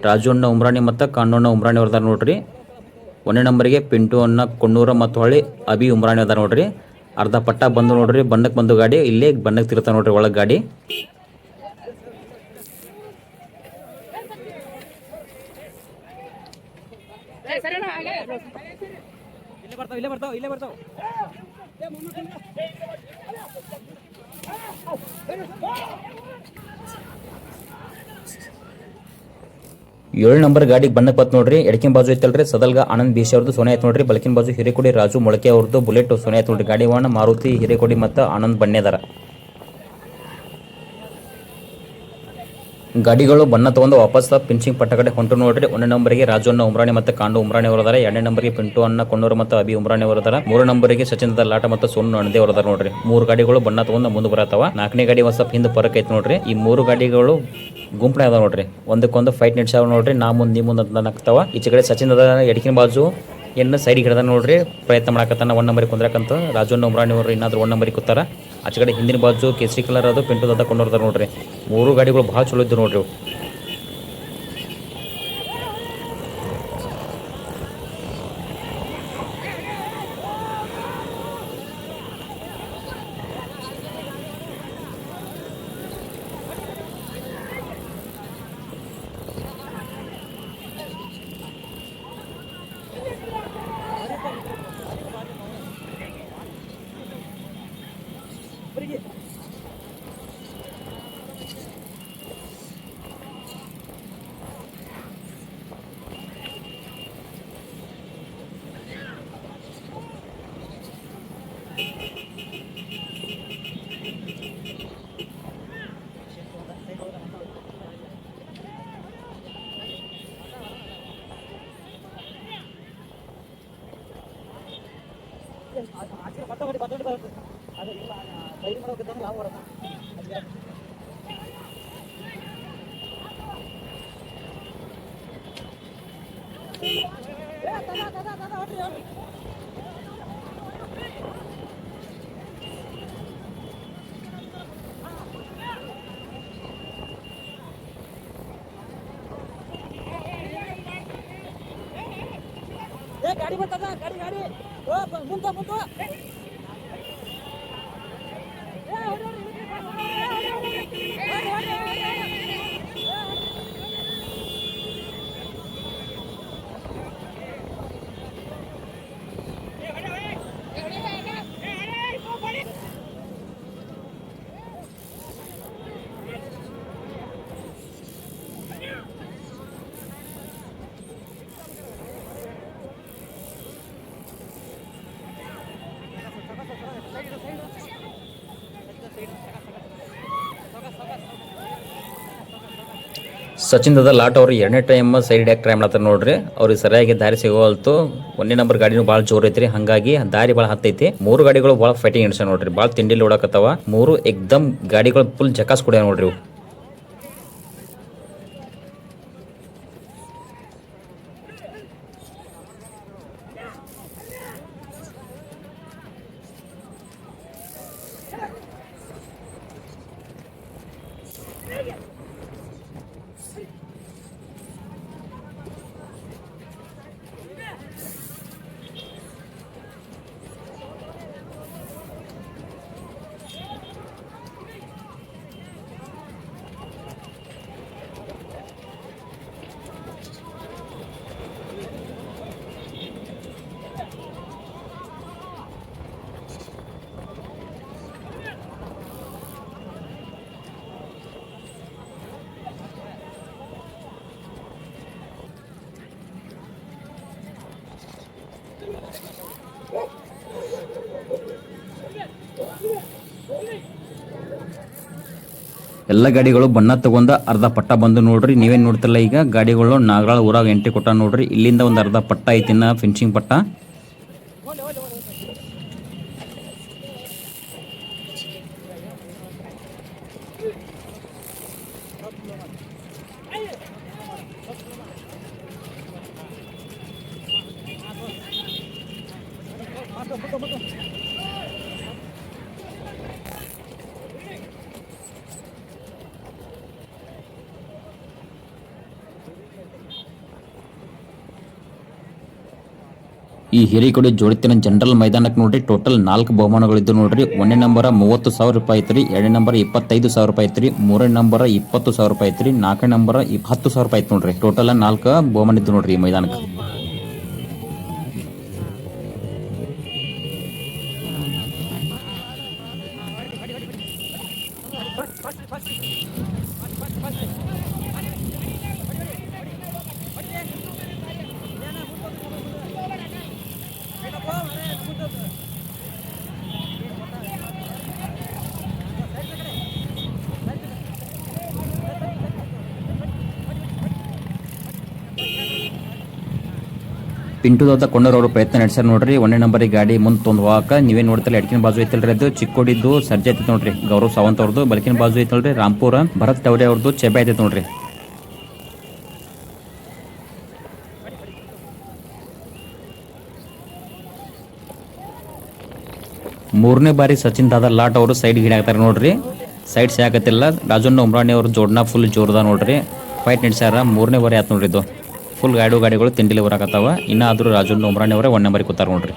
ರಾಜು ಅಣ್ಣ ಉಮ್ರಾಣಿ ಮತ್ತು ಕಾಣ್ಣಣ್ಣ ಉಮ್ರಾಣಿ ಅವ್ರದಾರ ನೋಡ್ರಿ. 1ನೇ ನಂಬರಿಗೆ ಪಿಂಟು ಅನ್ನ ಕೊಣ್ಣೂರ ಮತ್ತು ಹೊಳ್ಳಿ ಅಭಿ ಉಮ್ರಾಣಿ ಅದಾರ ನೋಡ್ರಿ. ಅರ್ಧ ಪಟ್ಟ ಬಂದು ನೋಡ್ರಿ, ಬಣ್ಣಕ್ಕೆ ಬಂದು ಗಾಡಿ ಇಲ್ಲೇ ಬಣ್ಣಕ್ಕೆ ತಿರ್ತಾ ನೋಡ್ರಿ ಒಳಗೆ ಗಾಡಿ. ಏಳು ನಂಬರ್ ಗಾಡಿಗೆ ಬಣ್ಣಕ್ಕೆ ಬತ್ ನೋಡ್ರಿ. ಎಡಕಿನ ಬಾಜು ಐತಲ್ರಿ ಸದಲ್ಗ ಆನಂದ್ ಬಿಸಿ ಅವ್ರದ್ದು ಸೋನೆ ಆಯ್ತು ನೋಡ್ರಿ. ಬಲಕಿನ ಬಾಜು ಹಿರೇಕೊಡಿ ರಾಜು ಮೊಳಕೆ ಅವ್ರದ್ದು ಬುಲೆಟ್ ಸೋನೆ ಆಯ್ತು ನೋಡ್ರಿ. ಗಾಡಿ ವಾಹನ ಮಾರುತಿ ಹಿರೇಕೊಡಿ ಮತ್ತು ಆನಂದ್ ಬಣ್ಣೆದಾರ. ಗಾಡಿಗಳು ಬಣ್ಣ ತಗೊಂಡು ವಾಪಸ್ ಪಿಂಚಿಂಗ್ ಪಟ್ಟ ಕಡೆ ಹೊಂಟು ನೋಡ್ರಿ. 1ನೇ ನಂಬರ್ಗೆ ರಾಜು ಅಣ್ಣ ಉಮ್ರಾಣಿ ಮತ್ತು ಕಾಂಡು ಉಮ್ರಾಣಿ ಅವರದಾರ. 2ನೇ ನಂಬರ್ಗೆ ಪಿಂಟು ಅಣ್ಣ ಕೊಣ್ಣೂರು ಮತ್ತು ಅಭಿ ಉಮ್ರಾಣಿ ಅವರದಾರ. 3ನೇ ನಂಬರ್ಗೆ ಸಚಿನ್ ಲಾಟ ಮತ್ತು ಸೋನು ಅಣದೆ ಅವರದಾರ ನೋಡ್ರಿ. 3 ಗಾಡಿಗಳು ಬಣ್ಣ ತಗೊಂಡು ಮುಂದೆ ಬರತ್ತವ. 4ನೇ ಗಾಡಿ ಒಂದ್ ಸ್ವಲ್ಪ ಹಿಂದೆ ಪರಕ್ ಐತಿ ನೋಡ್ರಿ. ಈ 3 ಗಾಡಿಗಳು ಗುಂಪಣೆ ಅದಾವ ನೋಡ್ರಿ. ಒಂದಕ್ಕೊಂದು ಫೈಟ್ ನಡೆಸಾವ ನೋಡ್ರಿ. ನಾ ಮುಂದೆ ನೀ ಮುಂದೆ ಅಂತ ನಾಕ್ತಾವ. ಈಚೆ ಕಡೆ ಸಚಿನ್ ಅದ ಎಡಕಿನ ಬಾಜು ಏನು ಸೈಡಿಗೆ ಹಿಡ್ದ ನೋಡ್ರಿ. ಪ್ರಯತ್ನ ಮಾಡಕತ್ತಾನ 1 ನಂಬರ್ಗೆ ಕುಂದ್ರಕಂತ. ರಾಜು ಅಣ್ಣ ಉಮ್ರಾಣಿ ಅವರು ಏನಾದ್ರು 1 ನಂಬರ್ಗೆ ಕೂತಾರ. ಆಚೆ ಕಡೆ ಹಿಂದಿನ ಬಾಜು ಕೇಸರಿ ಕಲರ್ ಅದು ಪಿಂಟು ಅದ ಕೊಂಡೋರ್ದಾರ ನೋಡ್ರಿ. 3 ಗಾಡಿಗಳು ಭಾಳ ಚಲೋ ಇದ್ದು ನೋಡ್ರಿ. ಗಾಡಿ ಬರ್ತದ ಗಾಡಿ ಮುಂದೆ ಸಚಿನ್ ದಾದ ಲಾಟ್ ಅವ್ರು 2ನೇ ಟೈಮ್ ಸೈಡ್ ಯಾಕೆ ಟ್ರೈ ಮಾಡ್ತಾರೆ ನೋಡ್ರಿ. ಅವ್ರಿಗೆ ಸರಿಯಾಗಿ ದಾರಿ ಸಿಗೋಲ್ತು. 1ನೇ ನಂಬರ್ ಗಾಡಿನೂ ಭಾಳ ಜೋರ್ ಐತ್ರಿ. ಹಂಗಾಗಿ ದಾರಿ ಭಾಳ ಹತ್ತೈತಿ. 3 ಗಾಡಿಗಳು ಭಾಳ ಫೈಟಿಂಗ್ ನಡೆಸ ನೋಡ್ರಿ. ಭಾಳ ತಿಂಡಿಲಿ ಓಡಾಕತ್ತಾವ. 3 ಎಕ್ದಮ್ ಗಾಡಿಗಳು ಫುಲ್ ಜಕಾಸ್ ಕುಡಿಯ ನೋಡ್ರಿ. ಎಲ್ಲ ಗಾಡಿಗಳು ಬಣ್ಣ ತಗೊಂಡ ಅರ್ಧ ಪಟ್ಟ ಬಂದು ನೋಡ್ರಿ. ನೀವೇನು ನೋಡ್ತಿರಲ್ಲ ಈಗ ಗಾಡಿಗಳು ನಾಗರಾಳ ಊರಾಗ ಎಂಟ್ರಿ ಕೊಟ್ಟ ನೋಡ್ರಿ. ಇಲ್ಲಿಂದ ಒಂದು ಅರ್ಧ ಪಟ್ಟ ಐತಿನ ಫಿನಿಶಿಂಗ್ ಪಟ್ಟ. ಈ ಹಿರೇಕೊಡಿ ಜೋಡಿತಿನ ಜನರಲ್ ಮೈದಾನಕ್ಕೆ ನೋಡ್ರಿ ಟೋಟಲ್ 4 ಬಹುಮಾನಗಳಿದ್ದು ನೋಡ್ರಿ. 1ನೇ ನಂಬರ್ 30,000 ರೂಪಾಯಿ ಐತ್ರಿ, 2ನೇ ನಂಬರ್ 25,000 ರೂಪಾಯಿ ಐತ್ರಿ, 3ನೇ ನಂಬರ್ 20,000 ರೂಪಾಯಿ ಐತ್ರಿ, 4ನೇ ನಂಬರ್ 10,000 ರೂಪಾಯಿ ಐತಿ ನೋಡ್ರಿ. ಟೋಟಲ್ 4 ಬಹುಮಾನ ಇದ್ದು ನೋಡ್ರಿ ಈ ಮೈದಾನಕ್ಕೆ. ಪಿಂಟುದಾದ ಕೊಂಡರವರು ಪ್ರಯತ್ನ ನಡೆಸ್ಯಾರ ನೋಡ್ರಿ. 1ನೇ ನಂಬರಿಗೆ ಗಾಡಿ ಮುಂದೆ ತೊಂದು ಹೋಗಾಕ ನೀವೇ ನೋಡ್ತಿಲ್ಲ. ಎಡಕಿನ ಬಾಜು ಐತಲ್ರಿ ಅದು ಚಿಕ್ಕೋಡಿದ್ದು ಸರ್ಜೆ ಐತಿ ನೋಡ್ರಿ. ಗೌರವ್ ಸಾವಂತ್ ಅವ್ರದ್ದು. ಬಲಕಿನ ಬಾಜು ಐತಲ್ರಿ ರಾಂಪುರ ಭರತ್ ಟವರೆ ಅವ್ರದ್ದು ಚೆಬೆ ಐತಿ ನೋಡ್ರಿ. ಮೂರನೇ ಬಾರಿ ಸಚಿನ್ ದಾದಾ ಲಾಟ್ ಅವರು ಸೈಡ್ ಹಿಡಿಯಾಕ್ತಾರೆ ನೋಡ್ರಿ. ಸೈಡ್ ಸಿಗಾಕತ್ತಿಲ್ಲ. ರಾಜಣ್ಣ ಉಮ್ರಾಣಿ ಅವರು ಜೋಡ್ನ ಫುಲ್ ಜೋರ್ದ ನೋಡ್ರಿ. ಫೈಟ್ ನಡೆಸ್ಯಾರ. 3ನೇ ಬಾರಿ ಆಯ್ತು ನೋಡ್ರಿ ಇದು. ಫುಲ್ ಗಾಡಿಗಳು ತಿಂಡಿಲಿ ಬರಾಕತ್ತಾವ. ಇನ್ನಾದ್ರೂ ರಾಜಣ್ಣ ಉಮ್ರಾಣಿ ಅವರೇ 1ನೇ ಬಾರಿ ಕೂತಾರ ನೋಡ್ರಿ.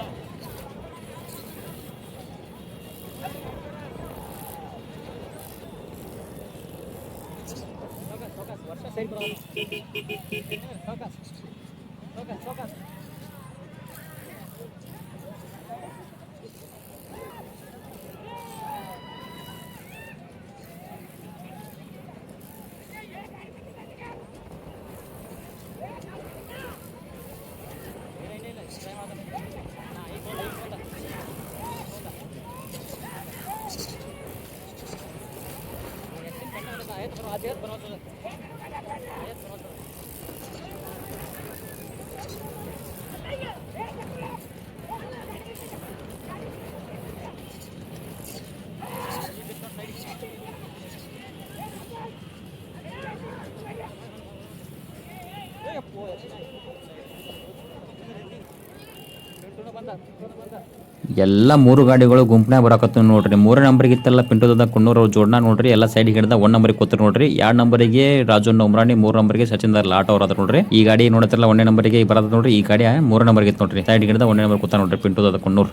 ಎಲ್ಲ 3 ಗಾಡಿಗಳು ಗುಂಪನ್ಯಾಗ ಬರಾಕತ್ತ ನೋಡ್ರಿ. 3ನೇ ನಂಬರ್ಗೆ ಇತ್ತಲ್ಲ ಪಿಂಟುದಾದ ಕುನ್ನೂರ್ ಅವ್ರ ಜೋಡ್ನ ನೋಡ್ರಿ. ಎಲ್ಲ ಸೈಡ್ ಹಿಡಿದ 1 ನಂಬರ್ಗೆ ಕೂತ್ರು ನೋಡ್ರಿ. 2 ನಂಬರ್ಗೆ ರಾಜಣ್ಣ ಉಮ್ರಾಣಿ, 3 ನಂಬರ್ಗೆ ಸಚಿನ್ ದಾರ್ ಲಾಟ್ ಅವ್ರ ಅದ ನೋಡ್ರಿ. ಈ ಗಾಡಿ ನೋಡತ್ತಿರಲ್ಲ 1ನೇ ನಂಬರ್ಗೆ ಬರದ ನೋಡ್ರಿ. ಈ ಗಾಡಿ 3ನೇ ನಂಬರ್ಗೆ ಇತ್ತು ನೋಡ್ರಿ. ಸೈಡ್ ಹಿಡಿದ 1ನೇ ನಂಬರ್ ಕೂತ ನೋಡ್ರಿ ಪಿಂಟುದಾದ ಕುನ್ನೂರ್.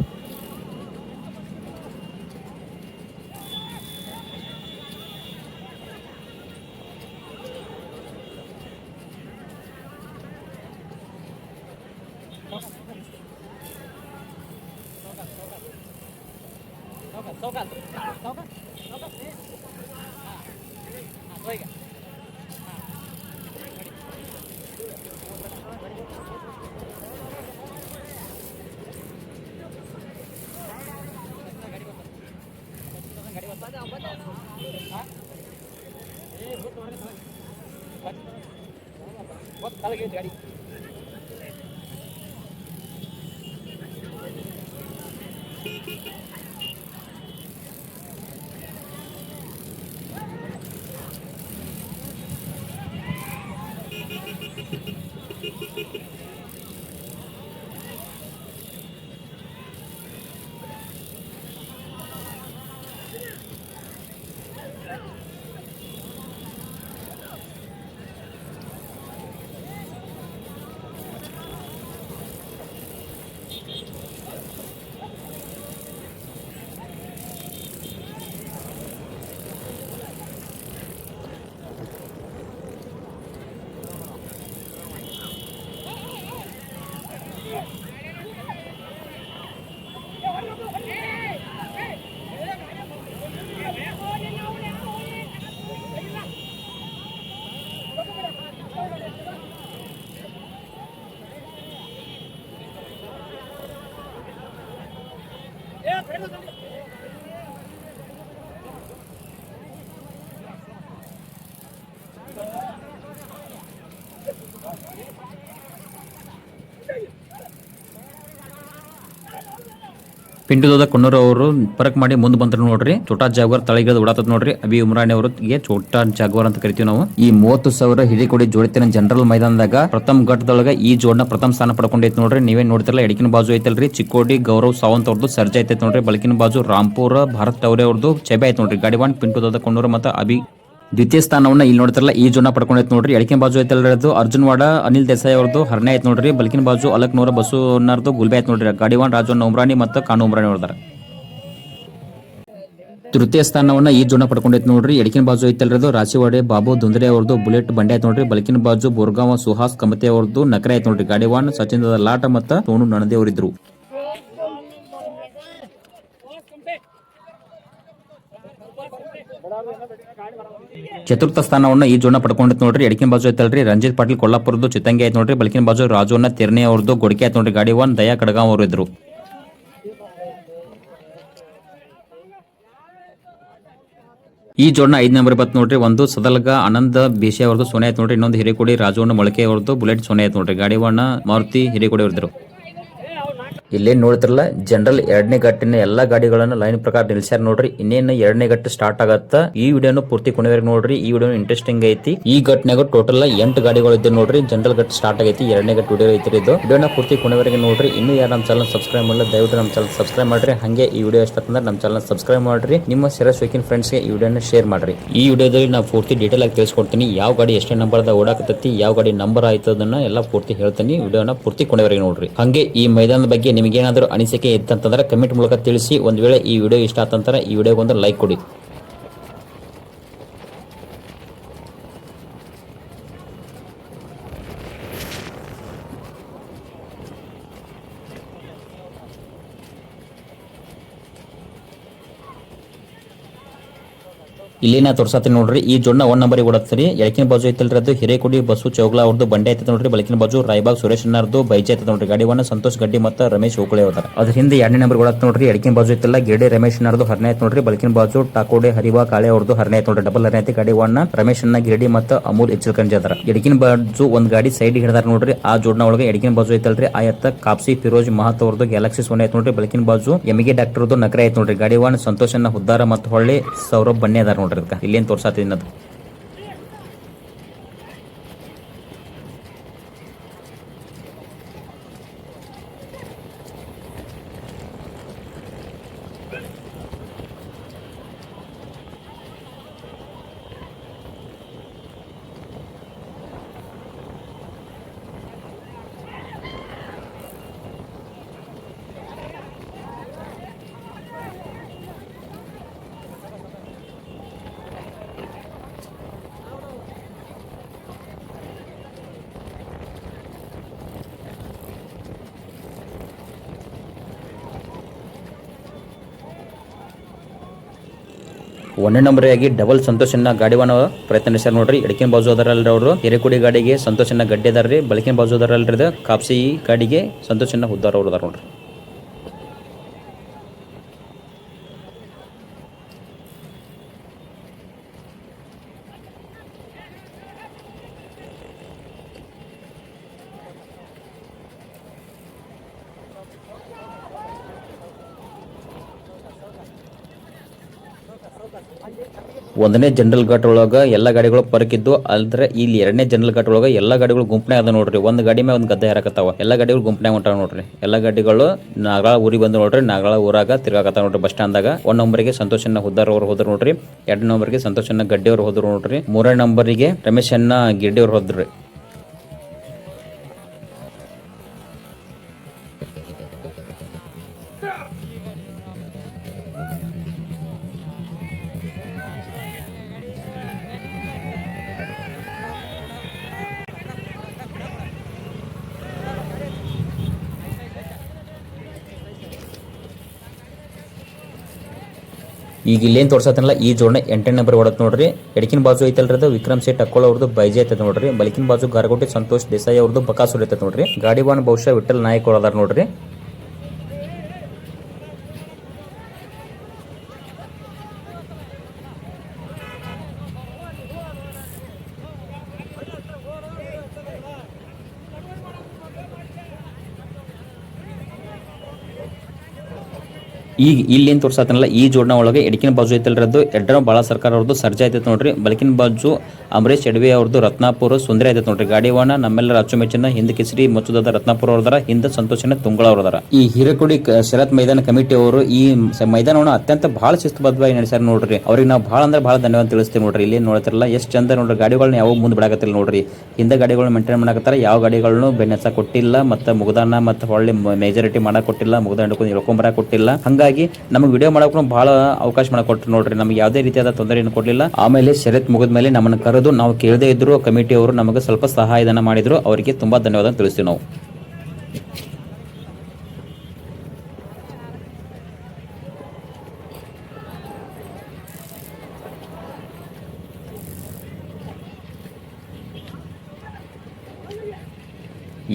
गाड़ी ಪಿಂಟುದಾದ ಕುನ್ನೂರ್ ಅವರು ಪರಕ್ ಮಾಡಿ ಮುಂದೆ ಬಂದ್ರು ನೋಡ್ರಿ. ಚೋಟಾ ಜಾಗ್ವಾರ್ ತಳಗಿಳಿದು ಓಡಾತದ ನೋಡ್ರಿ. ಅಭಿ ಉಮ್ರಾಣಿ ಅವರಿಗೆ ಚೋಟಾ ಜಾಗ್ವಾರ್ ಅಂತ ಕರಿತೀವಿ ನಾವು. ಈ 30,000 ಹಿರೇಕೊಡಿ ಜೋಡಿತಿನ ಜನರಲ್ ಮೈದಾನದಾಗ ಪ್ರಥಮ ಘಟ್ಟದೊಳಗ ಈ ಜೋಡ್ನ ಪ್ರಥಮ ಸ್ಥಾನ ಪಡ್ಕೊಂಡೈತಿ ನೋಡ್ರಿ. ನೀವೇ ನೋಡ್ತಿರಲ್ಲ, ಎಡಕಿನ ಬಾಜು ಐತಲ್ರಿ ಚಿಕ್ಕೋಡಿ ಗೌರವ್ ಸಾವಂತ್ ಅವ್ರದ್ದು ಸರ್ಜಾ ಐತೈತಿ ನೋಡ್ರಿ. ಬಲಕಿನ ಬಾಜು ರಾಂಪುರ ಭಾರತ್ ಟವರೆ ಅವ್ರದ್ದು ಚೆಬೆ ಐತಿ ನೋಡ್ರಿ. ಗಾಡಿ 1 ಪಿಂಟುದಾದ ಕುನ್ನೂರ್ ಮತ್ತು ಅಭಿ ದ್ವಿತೀಯ ಸ್ಥಾನವನ್ನ ಇಲ್ಲಿ ನೋಡ್ತಾರಲ್ಲ ಈ ಜೋನ ಪಡ್ಕೊಂಡೈತೆ ನೋಡ್ರಿ. ಎಡಕಿನ ಬಾಜು ಐತಲ್ರಿ ಅದು ಅರ್ಜುನ್ವಾಡ ಅನಿಲ್ ದೇಸಾಯಿ ಅವ್ರದ್ದು ಹರನೇ ಐತೆ ನೋಡ್ರಿ. ಬಲ್ಕಿನ ಬಾಜು ಅಲಕ್ನೂರ ಬಸವಣ್ಣರ್ದು ಗುಲ್ಬೆ ಐತೆ ನೋಡ್ರಿ. ಗಾಡಿವಾನ್ ರಾಜವನ್ನ ಉಮ್ರಾನಿ ಮತ್ತು ಕಾನು ಉಮ್ರಾನಿ ಹೊಡ್ದಾರ. ತೃತೀಯ ಸ್ಥಾನವನ್ನ ಈ ಜೋನ ಪಡ್ಕೊಂಡೈತೆ ನೋಡ್ರಿ. ಎಡಕಿನ ಬಾಜು ಐತಲ್ರಿ ಅದು ರಾಸಿವಾಡೆ ಬಾಬು ದುಂದ್ರೆ ಅವ್ರದ್ದು ಬುಲೆಟ್ ಬಂಡೆ ಐತೆ ನೋಡ್ರಿ. ಬಲ್ಕಿನ ಬಾಜು ಬೋರ್ಗಾವ ಸುಹಾಸ್ ಕಮತೆ ಅವ್ರದ್ದು ನಕರೆ ಐತೆ ನೋಡ್ರಿ. ಗಾಡಿವಾನ್ ಸಚಿನ್ ಲಾಟ ಮತ್ತು ಸೋನು ನಣದೆ ಅವರಿದ್ರು. ಚತುರ್ಥ ಸ್ಥಾನವನ್ನ ಈ ಜೋನ ಪಡ್ಕೊಂಡಿತ್ ನೋಡ್ರಿ. ಎಡಕಿನ ಬಾಜು ಐತಲ್ರಿ ರಂಜಿತ್ ಪಾಟೀಲ್ ಕೊಲ್ಲಾಪುರದ್ದು ಚಿತ್ತಂಗಿ ಐತೆ ನೋಡ್ರಿ. ಬಲ್ಕಿನ ಬಾಜು ರಾಜವನ್ನ ತೆರ್ನೆ ಅವ್ರದ್ದು ಗೊಡಕೆ ಐತೆ ನೋಡ್ರಿ. ಗಾಡಿವಾನ್ ದಯಾ ಕಡಗಾಂವ್ ಅವರು ಇದ್ರು. ಈ ಜೋಡ್ನ 5 ನಂಬರ್ ಬತ್ ನೋಡ್ರಿ. ಒಂದು ಸದಲ್ಗ ಆನಂದ್ ಬೇಶೆ ಅವ್ರದ್ದು ಸೋನೆ ಐತೆ ನೋಡ್ರಿ. ಇನ್ನೊಂದು ಹಿರೇಕೊಡಿ ರಾಜವನ್ನ ಮೊಳಕೆ ಅವ್ರದ್ದು ಬುಲೆಟ್ ಸೋನೆ ಐತೆ ನೋಡ್ರಿ. ಗಾಡಿವಾನ ಮಾರುತಿ ಹಿರೇಕೊಡಿ ಅವ್ರದ್ರು. ಇಲ್ಲೇ ನೋಡ್ತಿರಲ್ಲ ಜನರಲ್ 2ನೇ ಗಟ್ಟಿನ ಎಲ್ಲಾ ಗಾಡಿಗಳನ್ನ ಲೈನ್ ಪ್ರಕಾರ ನಿಲ್ಸ್ಯಾರ ನೋಡ್ರಿ. ಇನ್ನೇನು 2ನೇ ಗಟ್ಟು ಸ್ಟಾರ್ಟ್ ಆಗತ್ತ. ಈ ವಿಡಿಯೋನು ಪೂರ್ತಿ ಕೊನೆವರೆಗೆ ನೋಡ್ರಿ. ಈ ವಿಡಿಯೋ ಇಂಟ್ರೆಸ್ಟಿಂಗ್ ಐತಿ. ಈ ಗಟ್ನಾಗ ಟೋಟಲ್ 8 ಗಾಡಿಗಳು ಇದ್ದು ನೋಡ್ರಿ. ಜನರಲ್ ಗಟ್ ಸ್ಟಾರ್ಟ್ ಆಗೈತಿ. 2ನೇ ಗಟ್ಟು ವಿಡಿಯೋ ಐತಿ ಇದು. ವಿಡಿಯೋನ ಪೂರ್ತಿ ಕೊನೆವರೆಗೆ ನೋಡ್ರಿ. ಇನ್ನು ಯಾರು ನಮ್ಮ ಚಾನಲ್ ಸಬ್ಸ್ಕ್ರೈಬ್ ಮಾಡಲ್ಲ ದಯವಿಟ್ಟು ನಮ್ಮ ಚಾನಲ್ ಸಬ್ಸ್ಕ್ರೈಬ್ ಮಾಡ್ರಿ. ಹಂಗೆ ಈ ವಿಡಿಯೋ ಇಷ್ಟ ಅಂದ್ರೆ ನಮ್ಮ ಚಾನಲ್ ಸಬ್ಸ್ಕ್ರೈಬ್ ಮಾಡ್ರಿ. ನಿಮ್ಮ ಸೆರಸ್ವಿಕಿನ್ ಫ್ರೆಂಡ್ಸ್ಗೆ ಈ ವಿಡಿಯೋನ ಶೇರ್ ಮಾಡ್ರಿ. ಈ ವಿಡಿಯೋದಲ್ಲಿ ನಾವು ಪೂರ್ತಿ ಡೀಟೇಲ್ ಆಗಿ ತಿಳಿಸ್ಕೊಡ್ತೀನಿ. ಯಾವ ಗಾಡಿ ಎಷ್ಟೇ ನಂಬರ್ದ ಓಡಾಕತ್ತಿ, ಯಾವ ಗಾಡಿ ನಂಬರ್ ಆಯ್ತದನ್ನ ಎಲ್ಲ ಪೂರ್ತಿ ಹೇಳ್ತೀನಿ. ವಿಡಿಯೋನ ಪೂರ್ತಿ ಕೊನೆವರೆಗೆ ನೋಡ್ರಿ. ಹಂಗೆ ಈ ಮೈದಾನದ ಬಗ್ಗೆ ನಿಮಗೆ ಏನಾದರೂ ಅನಿಸಿಕೆ ಇತ್ತಂತಂದ್ರೆ ಕಮೆಂಟ್ ಮೂಲಕ ತಿಳಿಸಿ. ಒಂದ್ ವೇಳೆ ಈ ವಿಡಿಯೋ ಇಷ್ಟ ಆತಂದ್ರೆ ಈ ವಿಡಿಯೋಗೆ ಒಂದು ಲೈಕ್ ಕೊಡಿ. ಇಲ್ಲಿ ನಾ ತೋರ್ಸಾತೀನಿ ನೋಡ್ರಿ. ಈ ಜೋಡ್ನ 1 ನಂಬರ್ ಓಡಾಕ್ತೀರಿ. ಎಳಕಿನ ಬಾಜು ಐತಲ್ರಿ ಅದು ಹಿರೇಕೊಡಿ ಬಸ್ಸು ಚೌಗ್ಲಾ ಅವ್ರದ್ದು ಬಂಡೆ ಐತೆ ನೋಡ್ರಿ. ಬಲಕಿನ ಬಾಜು ರಾಯಬಾಗ್ ಸುರೇಶ್ ಅಣ್ಣಾರ್ದು ಬೈಜೆ ಐತೆ ನೋಡ್ರಿ. ಗಾಡಿವನ್ನ ಸಂತೋಷ್ ಗಡ್ಡಿ ಮತ್ತು ರಮೇಶ್ ಹೋಕಳೆ ಹೋದಾರ. ಅದ್ರ ಹಿಂದೆ 2ನೇ ನಂಬರ್ ಓಡಾಕ್ ನೋಡ್ರಿ. ಎಡಕಿನ ಬಾಜು ಐತಲ್ಲ ಗೆಡೆ ರಮೇಶ್ ಅಣ್ಣಾರ್ದು ಹರನೇ ಐತೆ ನೋಡ್ರಿ. ಬಲಕಿನ ಬಾಜು ಟಾಕೋಡೆ ಹರಿವಾ ಕಾಳೆ ಅವ್ರದ್ದು ಹರನೇ ಐತೆ ನೋಡ್ರಿ. ಡಬಲ್ ಹರನೇ ಐತಿ. ಗಾಡಿವನ್ನ ರಮೇಶ್ ಅಣ್ಣ ಗಿರಡಿ ಮತ್ತು ಅಮೂಲ್ ಎಚ್ಚಲ್ಕಂಜಿ ಅದಾರ. ಎಡಕಿನ ಬಾಜು ಒಂದ್ ಗಾಡಿ ಸೈಡ್ ಹಿಡಿದಾರ ನೋಡ್ರಿ. ಆ ಜೋಡ್ನ ಒಳಗೆ ಎಡಕಿನ ಬಾಜು ಐತಲ್ರಿ ಆಯತ್ತ ಕಾಪ್ಸಿ ಫಿರೋಜ್ ಮಹತ್ ಅವ್ರದ್ದು ಗ್ಯಾಲಕ್ಸಿ ಸೋನೆ ಐತೆ ನೋಡ್ರಿ. ಬಲಕಿನ ಬಾಜು ಎಮಿಗೆ ಡಾಕ್ಟರ್ದು ನಕರೆ ಐತೆ ನೋಡ್ರಿ. ಗಾಡಿವನ್ನ ಸಂತೋಷ್ ಅಣ್ಣ ಹುದ್ದಾರ ಮತ್ತು ಹೊಳ್ಳಿ ಸೌರಭ್ ಬನ್ನಿ ಅದಾರ ನೋಡ್ರಿ. ಅದಕ್ಕೆ ಇಲ್ಲೇನ್ ತೋರ್ಸಾತೀನಿ ಅದು. ಒಂದನೇ ನಂಬರ್ ಆಗಿ ಡಬಲ್ ಸಂತೋಷನ್ನ ಗಾಡಿವನ್ನ ಪ್ರಯತ್ನಿಸ್ಯಾರ ನೋಡ್ರಿ. ಎಡಕಿನ ಬಾಜು ಅದಾರಲ್ರಿ ಅವರು ಹಿರೇಕೊಡಿ ಗಾಡಿಗೆ ಸಂತೋಷನ್ನ ಗಡ್ಡೆ ಅದಾರ್ರಿ. ಬಲಕಿನ ಬಾಜು ಅದಾರಲ್ರಿ ಕಾಪ್ಸಿ ಗಾಡಿಗೆ ಸಂತೋಷನ್ನ ಹುದ್ದಾರ ಅವ್ರು ಅದಾರ ನೋಡ್ರಿ. ಒಂದನೇ ಜನರಲ್ ಘಾಟ್ ಒಳಗ ಎಲ್ಲಾ ಗಾಡಿಗಳು ಪರಕಿದ್ದು ಅಲ್ದ್ರೆ ಇಲ್ಲಿ 2ನೇ ಜನರಲ್ ಘಾಟ್ ಒಳಗ ಎಲ್ಲಾ ಗಾಡಿಗಳು ಗುಂಪನೆ ಅದ ನೋಡ್ರಿ. ಒಂದ್ ಗಾಡಿ ಮೇಲೆ ಒಂದ್ ಗದ್ದೆ ಹಾರಕತ್ತಾವ. ಎಲ್ಲಾ ಗಾಡಿಗಳು ಗುಂಪನೆ ಹೊಂಟಾವ ನೋಡ್ರಿ. ಎಲ್ಲಾ ಗಾಡಿಗಳು ನಾಗಳ ಊರಿಗೆ ಬಂದು ನೋಡ್ರಿ. ನಾಗಳ ಊರಾಗ ತಿರ್ಗಾಕತ್ತಾವ ನೋಡ್ರಿ ಬಸ್ ಸ್ಟಾಂಡ್ದಾಗ. 1 ನಂಬರ್ಗೆ ಸಂತೋಷನ್ನ ಹುದ್ದಾರ್ ಅವ್ರು ಹೋದ್ರು ನೋಡ್ರಿ. 2 ನಂಬರ್ಗೆ ಸಂತೋಷನ್ನ ಗಡ್ಡಿ ಅವ್ರು ಹೋದ್ರು ನೋಡ್ರಿ. 3ನೇ ನಂಬರ್ಗೆ ರಮೇಶನ್ನ ಗಿಡ್ಡಿ ಅವ್ರು ಹೋದ್ರಿ. ಈಗ ಇಲ್ಲೇನು ತೋರ್ಸತ್ತನಲ್ಲ ಈ ಜೋಡ್ನ 8ನೇ ನಂಬರ್ ಹೊಡತ್ ನೋಡ್ರಿ. ಎಡಕಿನ ಬಾಜು ಐತಲ್ರದ ವಿಕ್ರಮ್ ಸೇಠ್ ಅಕ್ಕೋಳ ಅವ್ರದ್ದು ಬೈಜೆ ಐತೆ ನೋಡ್ರಿ. ಬಲಕಿನ ಬಾಜು ಗಾರಗೋಟಿ ಸಂತೋಷ್ ದೇಸಾಯಿ ಅವ್ರದ್ದು ಬಕಾಸುರ್ ಐತೆ ನೋಡ್ರಿ. ಗಾಡಿವಾನ್ ಬಹುಶಃ ವಿಠಲ್ ನಾಯಕ್ ಅದಾರ ನೋಡ್ರಿ. ಈಗ ಇಲ್ಲಿ ಏನು ತೋರ್ಸತ್ತನಲ್ಲ ಈ ಜೋಡಣ ಒಳಗೆ ಎಡಕಿನ ಬಾಜು ಐತಲ್ರದ್ದು ಎಡ್ರ ಬಾಳ ಸರ್ಕಾರ ಅವ್ರದ್ದು ಸರ್ಜಾ ಐತೈತೆ ನೋಡ್ರಿ ಬಲಕಿನ ಬಾಜು ಅಮರೇಶ್ ಎಡವಿ ಅವ್ರದ್ದು ರತ್ನಾಪುರ ಸುಂದರ ಐತೈತೆ ನೋಡ್ರಿ ಗಾಡಿವಾನ ನಮ್ಮೆಲ್ಲರ ಅಚ್ಚುಮೆಚ್ಚಿನ ಹಿಂದ ಕಿಸರಿ ಮಚ್ಚುದಾದ ರತ್ನಾಪುರ ಅವ್ರದಾರ ಹಿಂದ ಸಂತೋಷನ ತುಂಗಳ ಅವ್ರದಾರ ಈ ಹಿರೇಕೊಡಿ ಶರತ್ ಮೈದಾನ ಕಮಿಟಿ ಅವರು ಈ ಮೈದಾನವನ್ನು ಅತ್ಯಂತ ಬಹಳ ಶಿಸ್ತುಬದ್ಧವಾಗಿ ನಡೆಸ್ಯಾರ ನೋಡ್ರಿ ಅವ್ರಿಗೆ ನಾವು ಭಾಳ ಅಂದ್ರೆ ಭಾಳ ಧನ್ಯವಾದ ತಿಳಿಸ್ತೀವಿ ನೋಡ್ರಿ ಇಲ್ಲಿ ನೋಡ್ತಿರಲ್ಲ ಎಷ್ಟು ಚಂದ ನೋಡ್ರಿ ಗಾಡಿಗಳನ್ನ ಯಾವ ಮುಂದೆ ಬಿಡಾಕತ್ತಿಲ್ಲ ನೋಡ್ರಿ ಹಿಂದೆ ಗಾಡಿಗಳನ್ನ ಮೇಂಟೈನ್ ಮಾಡಕತ್ತಾರ ಯಾವ ಗಾಡಿಗಳನ್ನು ಬೆನ್ನಸ ಕೊಟ್ಟಿಲ್ಲ ಮತ್ತೆ ಮುಗದಾನ ಮತ್ತೆ ಹೊಳ್ಳಿ ಮೇಜಾರಿಟಿ ಮಾಡಕ್ ಕೊಟ್ಟಿಲ್ಲ ಮುಗದ ಹಿಡ್ಕೊಂಡು ಇಳ್ಕೊಂಬರ ಕೊಟ್ಟಿಲ್ಲ ಹಂಗಾಗಿ ನಮಗೆ ವಿಡಿಯೋ ಮಾಡಕ್ಕೂ ಬಹಳ ಅವಕಾಶ ಮಾಡಿಕೊಟ್ರು ನೋಡ್ರಿ ನಮಗೆ ಯಾವುದೇ ರೀತಿಯಾದ ತೊಂದರೆಯನ್ನು ಕೊಡಲಿಲ್ಲ ಆಮೇಲೆ ಶರತ್ ಮುಗಿದ ಮೇಲೆ ನಮ್ಮನ್ನು ಕರೆದು ನಾವು ಕೇಳದೇ ಇದ್ರು ಕಮಿಟಿ ಅವರು ನಮಗೆ ಸ್ವಲ್ಪ ಸಹಾಯಧನ ಮಾಡಿದ್ರು ಅವರಿಗೆ ತುಂಬಾ ಧನ್ಯವಾದ ತಿಳಿಸ್ತೀವಿ ನಾವು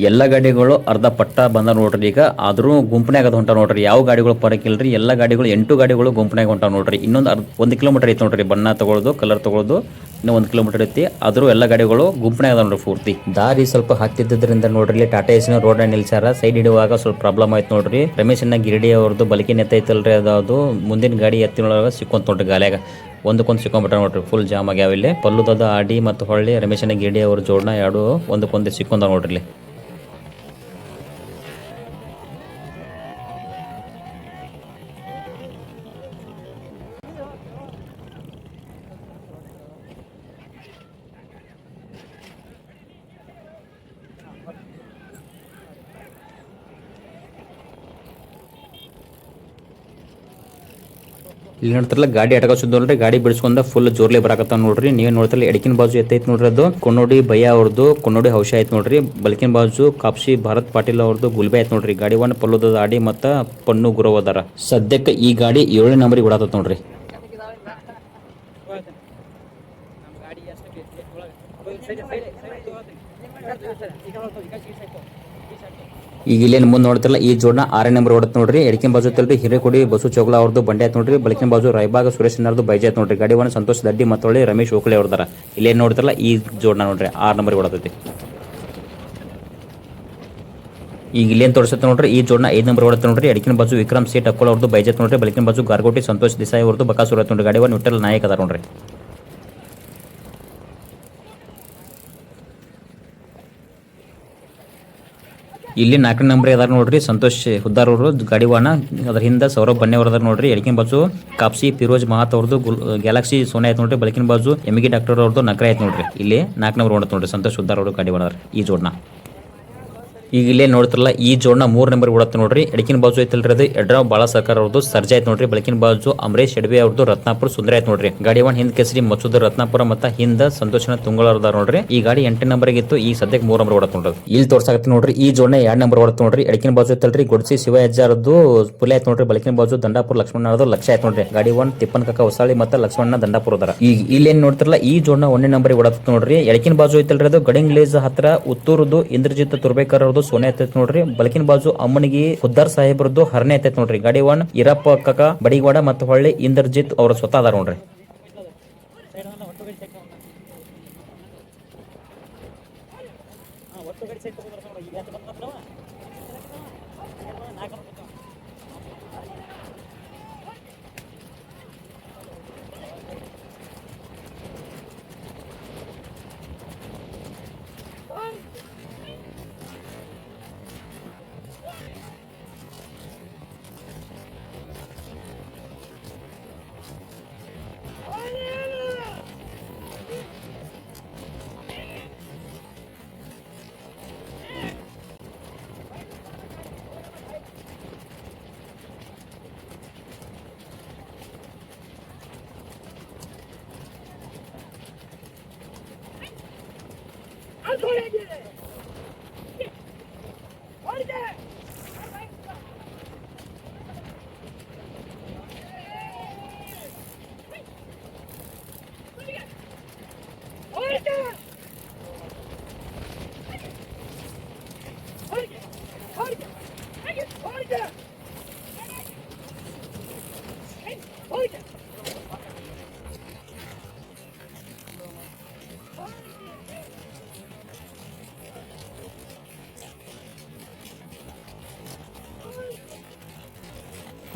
ಎಲ್ಲ ಗಾಡಿಗಳು ಅರ್ಧ ಪಟ್ಟ ಬಂದ ನೋಡ್ರಿ ಈಗ ಆದ್ರೂ ಗುಂಪನ್ಯಾಗ ಅದು ಹೊಂಟ ನೋಡ್ರಿ ಯಾವ ಗಾಡಿಗಳು ಪರಕಿಲ್ರಿ ಎಲ್ಲ ಗಾಡಿಗಳು 8 ಗಾಡಿಗಳು ಗುಂಪನ್ಯಾಗ ಹೊಂಟ ನೋಡ್ರಿ ಇನ್ನೊಂದು 1 ಕಿಲೋಮೀಟರ್ ಐತಿ ನೋಡ್ರಿ ಬಣ್ಣ ತಗೊಳ್ಳೋದು ಕಲರ್ ತಗೊಳ್ಳೋದು ಇನ್ನೂ 1 ಕಿಲೋಮೀಟರ್ ಐತಿ ಆದ್ರೂ ಎಲ್ಲ ಗಾಡಿಗಳು ಗುಂಪನ್ಯಾಗ ಅದ ನೋಡ್ರಿ ಪೂರ್ತಿ ದಾರಿ ಸ್ವಲ್ಪ ಹತ್ತಿದ್ದರಿಂದ ನೋಡ್ರಿ ಇಲ್ಲಿ ಟಾಟಾ ಎಸ್ನ ರೋಡ್ ನಿಲ್ಸಾರ ಸೈಡ್ ಹಿಡುವಾಗ ಸ್ವಲ್ಪ ಪ್ರಾಬ್ಲಮ್ ಆಯ್ತು ನೋಡ್ರಿ ರಮೇಶ್ ಅಣ್ಣ ಗಿರಡಿ ಅವ್ರದ್ದು ಬಲಕಿನ ಎತ್ತೈತಲ್ರಿ ಅದು ಮುಂದಿನ ಗಾಡಿ ಎತ್ತಿನೊಳಗೆ ಸಿಕ್ಕೊಂತ ನೋಡ್ರಿ ಗಾಲ್ಯಾಗ ಒಂದಕ್ಕೊಂದು ಸಿಕ್ಕೊಂಬಿಟ್ಟ ನೋಡ್ರಿ ಫುಲ್ ಜಾಮ್ ಆಗ್ಯಾವ ಇಲ್ಲಿ ಪಲ್ಲುದದ ಆಡಿ ಮತ್ತು ಹೊಳ್ಳಿ ರಮೇಶ್ ಅಣ್ಣ ಗಿರಡಿ ಅವ್ರ ಜೋಡಣ ಎರಡು ಒಂದಕ್ಕೊಂದು ಸಿಕ್ಕೊಂಡ ನೋಡ್ರಿ ಇಲ್ಲಿ ನೋಡ್ತಿರಲ್ಲ ಗಾಡಿ ಅಟಕಾಸುದ್ರಿ ಗಾಡಿ ಬಿಡಿಸ್ಕೊಂಡ ಫುಲ್ ಜೋರ್ಲಿ ಬರಾಕತ್ತ ನೋಡ್ರಿ ನೀವೇ ನೋಡ್ತಿರಲ್ಲ ಎಡಕಿನ ಬಾಜು ಎತ್ತೈತ್ ನೋಡ್ರಿ ಅದು ಕೊನ್ನೋಡಿ ಭಯ್ಯ ಅವ್ರದ್ದು ಕೊನ್ನೋಡಿ ಹೌಶ ಐತ್ ನೋಡ್ರಿ ಬಲಕಿನ ಬಾಜು ಕಾಪ್ಸಿ ಭಾರತ್ ಪಾಟೀಲ್ ಅವ್ರದ್ದು ಗುಲ್ಬೆ ಐತ್ ನೋಡ್ರಿ ಗಾಡಿ ಒಂದು ಪಲ್ಲುದ ಆಡಿ ಮತ್ತ ಪಣ್ಣು ಗುರವ್ ಅದಾರ ಸದ್ಯಕ್ಕೆ ಈ ಗಾಡಿ 7ನೇ ನಂಬರಿಗೆ ಓಡಾತತ್ ನೋಡ್ರಿ ಈಗ ಇಲ್ಲೇನು ಮುಂದೆ ನೋಡ್ತಿರಲ್ಲ ಈ ಜೋಡಣ 6ನೇ ನಂಬರ್ ಓಡತ್ ನೋಡ್ರಿ ಎಡಕಿನ ಬಾಜು ತಲ್ರಿ ಹಿರೇಕೊಡಿ ಬಸು ಚೌಗಲ ಅವ್ರದ್ದು ಬಂಡೆ ಆಯ್ತು ನೋಡ್ರಿ ಬಲಕಿನ ಬಾಜು ರಾಯಬಾಗ ಸುರೇಶ್ ಅವ್ರದ್ದು ಬೈಜೆ ಆಯ್ತು ನೋಡ್ರಿ ಗಾಡಿ ಒಂದು ಸಂತೋಷ್ ದಡ್ಡಿ ಮತ್ತೊಳ್ಳಿ ರಮೇಶ್ ಓಕಳೆ ಅವ್ರದಾರ ಇಲ್ಲೇನು ನೋಡ್ತಿರಲ್ಲ ಈ ಜೋಡಣ ನೋಡ್ರಿ 6 ನಂಬರ್ ಓಡತೈತಿ ಈಗ ಇಲ್ಲೇನು ತೋರಿಸುತ್ತೆ ನೋಡ್ರಿ ಈ ಜೋಡಣ 5 ನಂಬರ್ ಓಡತ್ತೆ ನೋಡ್ರಿ ಎಡಕಿನ ಬಾಜು ವಿಕ್ರಮ್ ಸೇಟ್ ಅಕ್ಕೋಳ ಅವ್ರದ್ದು ಬೈಜೆತ್ ನೋಡ್ರಿ ಬಲಕಿನ ಬಾಜು ಗಾರ್ಗೋಟಿ ಸಂತೋಷ್ ದೇಸಾಯಿ ಅವ್ರದ್ದು ಬಕಾಸುರ ನೋಡ್ರಿ ಗಾಡಿ ಒಂದು ವಿಠಲ್ ನಾಯಕ್ ಅದಾರ ನೋಡ್ರಿ ಇಲ್ಲಿ 4ನೇ ನಂಬರ್ ಅದಾರ ನೋಡ್ರಿ ಸಂತೋಷ್ ಹುದ್ದಾರ್ ಅವರು ಗಾಡಿವಾನ ಅದ್ರ ಹಿಂದೆ ಸೌರಭ್ ಬನ್ನೆ ಅವ್ರ ಅದಾರ ನೋಡ್ರಿ ಎಡಕಿನ ಬಾಜು ಕಾಪ್ಸಿ ಫಿರೋಜ್ ಮಹಾತ್ ಅವ್ರದ್ದು ಗ್ಯಾಲಕ್ಸಿ ಸೋನೆ ಆಯ್ತು ನೋಡ್ರಿ ಬಲಕಿನ ಬಾಜು ಎಮ್ಗಿ ಡಾಕ್ಟರ್ ಅವ್ರದ್ದು ನಗರ ಆಯ್ತು ನೋಡ್ರಿ ಇಲ್ಲಿ 4 ನಂಬರ್ ಓಡತ್ ನೋಡ್ರಿ ಸಂತೋಷ್ ಹುದ್ದಾರ್ ಅವರು ಗಾಡಿವಾನ ಈ ಜೋಡ್ನ ಈಗ ಇಲ್ಲೇ ನೋಡ್ತಿರಲ್ಲ ಈ ಜೋಡ್ನ 3 ನಂಬರ್ ಓಡತ್ತೆ ನೋಡ್ರಿ ಎಡಕಿನ ಬಾಜು ಐತಲ್ರಿ ಅದು ಎಡ್ರ ಬಾಳ ಸರ್ಕಾರ ಅವ್ರದ್ದು ಸರ್ಜಾ ಐತ್ ನೋಡ್ರಿ ಬಲಕಿನ ಬಾಜು ಅಮರೇಶ್ ಎಡವಿ ಅವ್ರದ್ದು ರತ್ನಾಪುರ ಸುಂದರ ಐತ್ ನೋಡ್ರಿ ಗಾಡಿ ಒಂದು ಹಿಂದ್ ಕೆಸರಿ ಮಚ್ಚುದ ರತ್ನಾಪುರ ಮತ್ತ ಹಿಂದ ಸಂತೋಷನ ತುಂಗಳದ ನೋಡ್ರಿ ಈ ಗಾಡಿ 8ನೇ ನಂಬರ್ ಇತ್ತು ಈ ಸದ್ಯಕ್ಕೆ 3 ನಂಬರ್ ಓಡತ್ತೆ ನೋಡ್ರಿ ಇಲ್ಲಿ ತೋರ್ಸಾಕತ್ತಿ ನೋಡ್ರಿ ಈ ಜೋಡ್ನ 2 ನಂಬರ್ ಓಡತ್ತೆ ನೋಡ್ರಿ ಎಡಕಿನ ಬಾಜು ಐತಲ್ರಿ ಗೊಡ್ಸಿ ಶಿವ ಹೆಜ್ಜಾರದ್ದು ಪುಲೆ ಐತ್ ನೋಡ್ರಿ ಬಲಕಿನ ಬಾಜು ದಂಡಾಪುರ ಲಕ್ಷ್ಮಣ ಲಕ್ಷ ಐತ್ ನೋಡ್ರಿ ಗಾಡಿ ಒಂದು ತಿಪ್ಪನ್ ಕಕ್ಕ ಹೊಸಾಳಿ ಮತ್ತ ಲಕ್ಷ್ಮಣ ದಂಡಾಪುರ ಅದಾರ ಈಗ ಇಲ್ಲೇನ್ ನೋಡ್ತಿರಲ್ಲ ಈ ಜೋಡ್ನ 1ನೇ ನಂಬರ್ ಓಡತ್ತೆ ನೋಡ್ರಿ ಎಡಕಿನ ಬಾಜು ಐತಲ್ರಿ ಅದು ಗಡಿಂಗ್ಲೇಜ್ ಹತ್ರ ಉತ್ತೂರದ್ದು ಇಂದ್ರಜಿತ್ ತುರ್ಬೇಕರ್ ಅವ್ರದ್ದು ಸೋನೆ ಐತೈತ್ ನೋಡ್ರಿ ಬಲಕಿನ ಬಾಜು ಅಮ್ಮನಿಗೆ ಹುದ್ದಾರ್ ಸಾಹೇಬ್ರದ್ದು ಹರನೆ ಐತೈತ್ ನೋಡ್ರಿ ಗಾಡಿ ಒನ್ ಇರಪ್ಪ ಕಕ್ಕ ಬಡಿಗವಾಡ ಮತ್ತು ಹೊಳ್ಳಿ ಇಂದ್ರಜಿತ್ ಅವ್ರ ಸ್ವತಃ ಅದಾರ ನೋಡ್ರಿ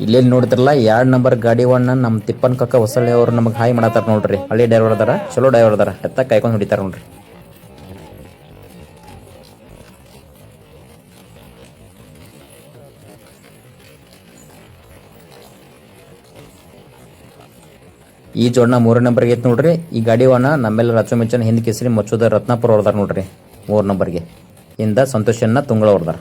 ಇಲ್ಲೇನು ನೋಡ್ತಿರಲ್ಲ 2 ನಂಬರ್ ಗಾಡಿ ಒಣ್ಣ ನಮ್ಮ ತಿಪ್ಪನ್ ಕಕ್ಕ ಹೊಸಳ್ಳಿ ಅವ್ರು ನಮಗೆ ಹಾಯ್ ಮಾಡತ್ತಾರ ನೋಡ್ರಿ. ಹಳ್ಳಿ ಡ್ರೈವರ್ ಅದಾರ, ಚಲೋ ಡ್ರೈವರ್ ಅದಾರ, ಎತ್ತ ಕಾಯ್ಕೊಂಡು ಹೊಡಿತಾರ ನೋಡ್ರಿ. ಈ ಜೋಡ್ನ 3 ನಂಬರ್ಗೆ ಐತೆ ನೋಡ್ರಿ. ಈ ಗಾಡಿ ಒಣ್ಣ ನಮ್ಮೆಲ್ಲ ರಚು ಮೆಚ್ಚನ ಹಿಂದ್ ಕೇಸರಿ ಮಚ್ಚುದ ರತ್ನಾಪುರ ಹೊರ್ದಾರ ನೋಡ್ರಿ. 3 ನಂಬರ್ಗೆ ಇಂದ ಸಂತೋಷನ್ನ ತುಂಗಳ ಹೊರ್ದಾರ.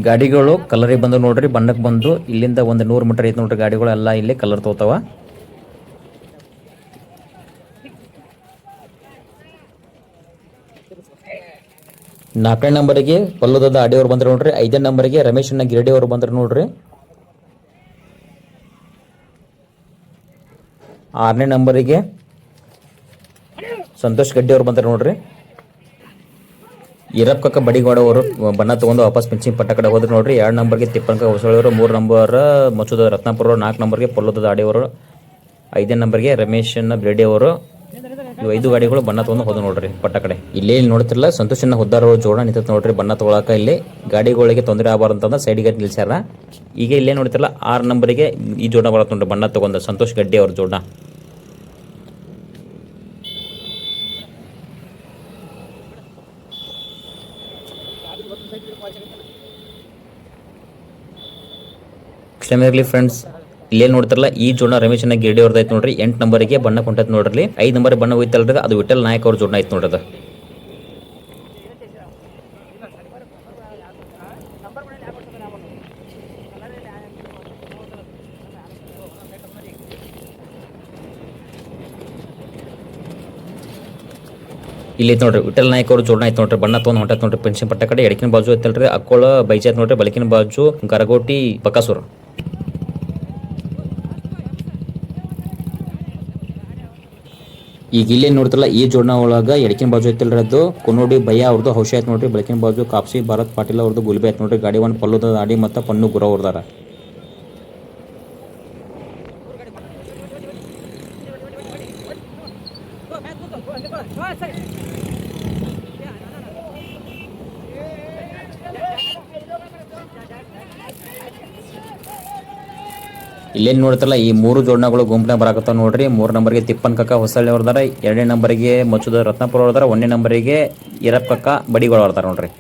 ಗಾಡಿಗಳು ಕಲರಿಗೆ ಬಂದು ನೋಡ್ರಿ, ಬಣ್ಣಕ್ಕೆ ಬಂದು ಇಲ್ಲಿಂದ ಒಂದು 100 ಮೀಟರ್ ಐತೆ ನೋಡ್ರಿ. ಗಾಡಿಗಳು ಎಲ್ಲ ಇಲ್ಲಿ ಕಲರ್ ತಗೋತಾವ. 4ನೇ ನಂಬರಿಗೆ ಪಲ್ಲುದದ ಆಡಿ ಅವ್ರು ಬಂದ್ರೆ ನೋಡ್ರಿ. 5ನೇ ನಂಬರ್ಗೆ ರಮೇಶ್ ಅಣ್ಣ ಗಿರಡಿ ಅವ್ರು ಬಂದ್ರೆ ನೋಡ್ರಿ. 6ನೇ ನಂಬರಿಗೆ ಸಂತೋಷ್ ಗಡ್ಡಿ ಅವ್ರು ಬಂದ್ರೆ ನೋಡ್ರಿ. ಈರಪ್ಪ ಬಡಿಗೋಡ ಅವರು ಬಣ್ಣ ತಗೊಂಡು ವಾಪಸ್ ಪಿಂಚಿಂಗ್ ಪಟ್ಟ ಕಡೆ ಹೋದ್ರೆ ನೋಡ್ರಿ. 2 ನಂಬರ್ಗೆ ತಿಪ್ಪನ್ಕ ಹೊಸಳವರು, 3 ನಂಬರ್ ಮಚ್ಚುದ ರತ್ನಾಪುರ, 4 ನಂಬರ್ಗೆ ಪಲ್ಲುದದ ಆಡಿ ಅವರು, 5ನೇ ನಂಬರ್ಗೆ ರಮೇಶ್ ಅಣ್ಣ ಗಿರಡಿ ಅವರು. ಇವು 5 ಗಾಡಿಗಳು ಬಣ್ಣ ತಗೊಂಡು ಹೋದ ನೋಡ್ರಿ ಪಟ್ಟ ಕಡೆ. ಇಲ್ಲೇ ಇಲ್ಲಿ ನೋಡ್ತಿರಲ್ಲ ಸಂತೋಷನ ಹುದ್ದಾರ ಜೋಡ ನಿಂತ ನೋಡ್ರಿ ಬಣ್ಣ ತಗೊಳಕ. ಇಲ್ಲಿ ಗಾಡಿಗಳಿಗೆ ತೊಂದರೆ ಆಗಬಾರ್ದು ಅಂತಂದ್ರೆ ಸೈಡ್ಗೆ ನಿಲ್ಸ್ಯಾರ. ಈಗ ಇಲ್ಲೇ ನೋಡ್ತಿರಲ್ಲ 6 ನಂಬರಿಗೆ ಈ ಜೋಡ ಬರತ್ತ ನೋಡ್ರಿ ಬಣ್ಣ ತಗೊಂಡ ಸಂತೋಷ್ ಗಡ್ಡಿ ಅವ್ರ ಜೋಡ. ಕ್ಷಮೆ ಇರಲಿ ಫ್ರೆಂಡ್ಸ್. ಇಲ್ಲೇ ನೋಡ್ತಾರಲ್ಲ ಈ ಜೋಡ ರಮೇಶ್ ಅಣ್ಣ ಗಿರಡಿ ಅವ್ರದ್ದು ಐತೆ ನೋಡ್ರಿ. 8 ನಂಬರಿಗೆ ಬಣ್ಣ ಕೊಂಟೈತೆ ನೋಡ್ರಿ. 5 ನಂಬರ್ ಬಣ್ಣ ಹೋಯ್ತಲ್ರಿ, ಅದು ವಿಠಲ್ ನಾಯಕ್ ಅವ್ರ ಜೋಡ ಐತೆ ನೋಡ್ರಿ. ಅದು ಇಲ್ಲಿ ಐತೆ ನೋಡ್ರಿ ವಿಠಲ್ ನಾಯಕ್ ಅವ್ರ ಜೋಡ ಐತೆ ನೋಡ್ರಿ. ಬಣ್ಣ ತೊಗೊಂಡು ಹೊಂಟೈತೆ ನೋಡ್ರಿ ಪೆನ್ಷನ್ ಪಟ್ಟ ಕಡೆ. ಎಡಕಿನ ಬಾಜು ಐತಲ್ರಿ ಅಕ್ಕೋಳ ಬೈಜಾತ್ ನೋಡ್ರಿ. ಬಲಕಿನ ಬಾಜು ಗರಗೋಟಿ ಬಕಾಸೂರ್. ಈಗ ಇಲ್ಲೇ ನೋಡ್ತಿರಲ್ಲ ಈ ಜೋಡ್ನ ಒಳಗ ಎಡಕಿನ ಬಾಜು ಐತಿಲ್ರಿ ಅದು ಕುನ್ನೋಡಿ ಭಯ್ಯ ಅವ್ರದ್ದು ಹೌಶ ಐತೆ ನೋಡ್ರಿ. ಬೆಳಕಿನ ಬಾಜು ಕಾಪ್ಸಿ ಭಾರತ್ ಪಾಟೀಲ್ ಅವ್ರದ್ದು ಗುಲ್ಬೆ ಐತೆ ನೋಡ್ರಿ. ಗಾಡಿ ಒಂದು ಪಲ್ಲುದ ಆಡಿ ಮತ್ತು ಪನ್ನು ಗುರ ಅವ್ರದಾರ. ಇಲ್ಲೇನು ನೋಡ್ತಾರಲ್ಲ ಈ 3 ಜೋಡ್ನಗಳು ಗುಂಪನ ಬರಾಕತ್ತಾವ ನೋಡ್ರಿ. 3 ನಂಬರ್ಗೆ ತಿಪ್ಪನ್ ಕಕ್ಕ ಹೊಸಳ್ಳಿ ಅವ್ರದಾರ, 2ನೇ ನಂಬರ್ಗೆ ಮಚ್ಚುದ ರತ್ನಾಪುರ ಅವ್ರದಾರ, 1ನೇ ನಂಬರಿಗೆ ಈರಪ್ಪ ಕಕ್ಕ ಬಡಿಗೋಳ ಅವ್ರದಾರ ನೋಡ್ರಿ.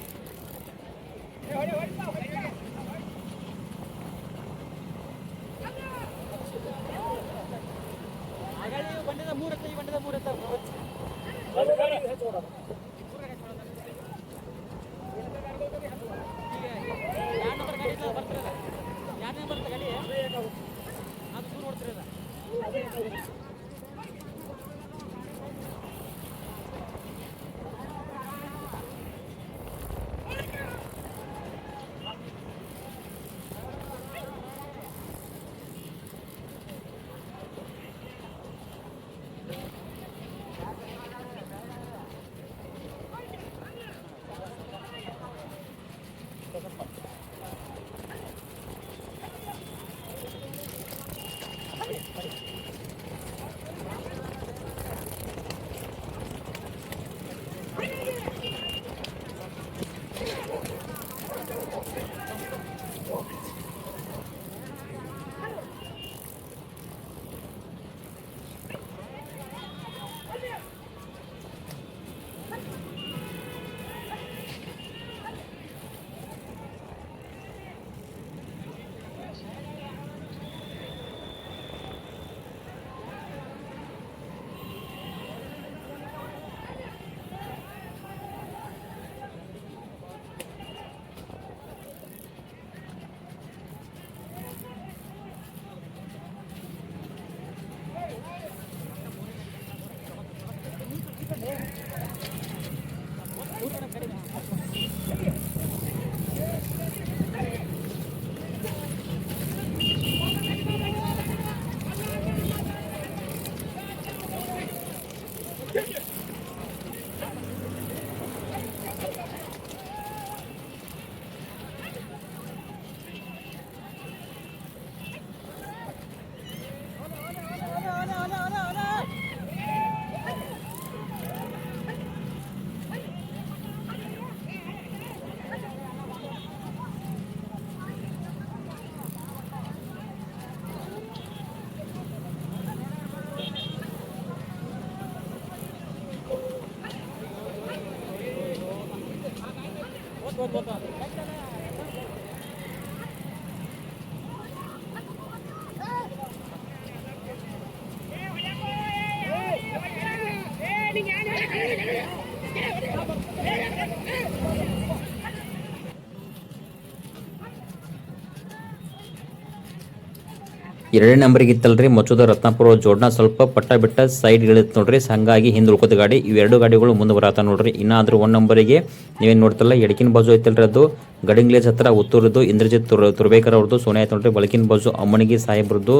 ಎರಡನೇ ನಂಬರ್ಗೆ ಇತ್ತಲ್ರಿ ಮಚ್ಚುದ ರತ್ನಾಪುರ ಜೋಡ್ನ ಸ್ವಲ್ಪ ಪಟ್ಟ ಬಿಟ್ಟ ಸೈಡ್ ಇಳಿತ್ ನೋಡ್ರಿ, ಹಂಗಾಗಿ ಹಿಂದೆ ಉಳ್ಕೋತ ಗಾಡಿ ಇವೆರಡು ಗಾಡಿಗಳು ಮುಂದೆ ಬರತ್ತ ನೋಡ್ರಿ. ಇನ್ನಾದ್ರೂ 1 ನಂಬರಿಗೆ ನೀವೇನು ನೋಡ್ತಲ್ಲ ಎಡಕಿನ ಬಾಜು ಐತಲ್ರಿ ಅದು ಗಡಿಂಗ್ಲೇಜ್ ಹತ್ರ ಉತ್ತೂರದ್ದು ಇಂದ್ರಜಿತ್ ತುರ್ಬೇಕರ್ ಅವ್ರದ್ದು ಸೋನೆ ಆಯ್ತು ನೋಡ್ರಿ. ಬಳಕಿನ ಬಾಜು ಅಮ್ಮನಿಗೆ ಸಾಹೇಬ್ರದ್ದು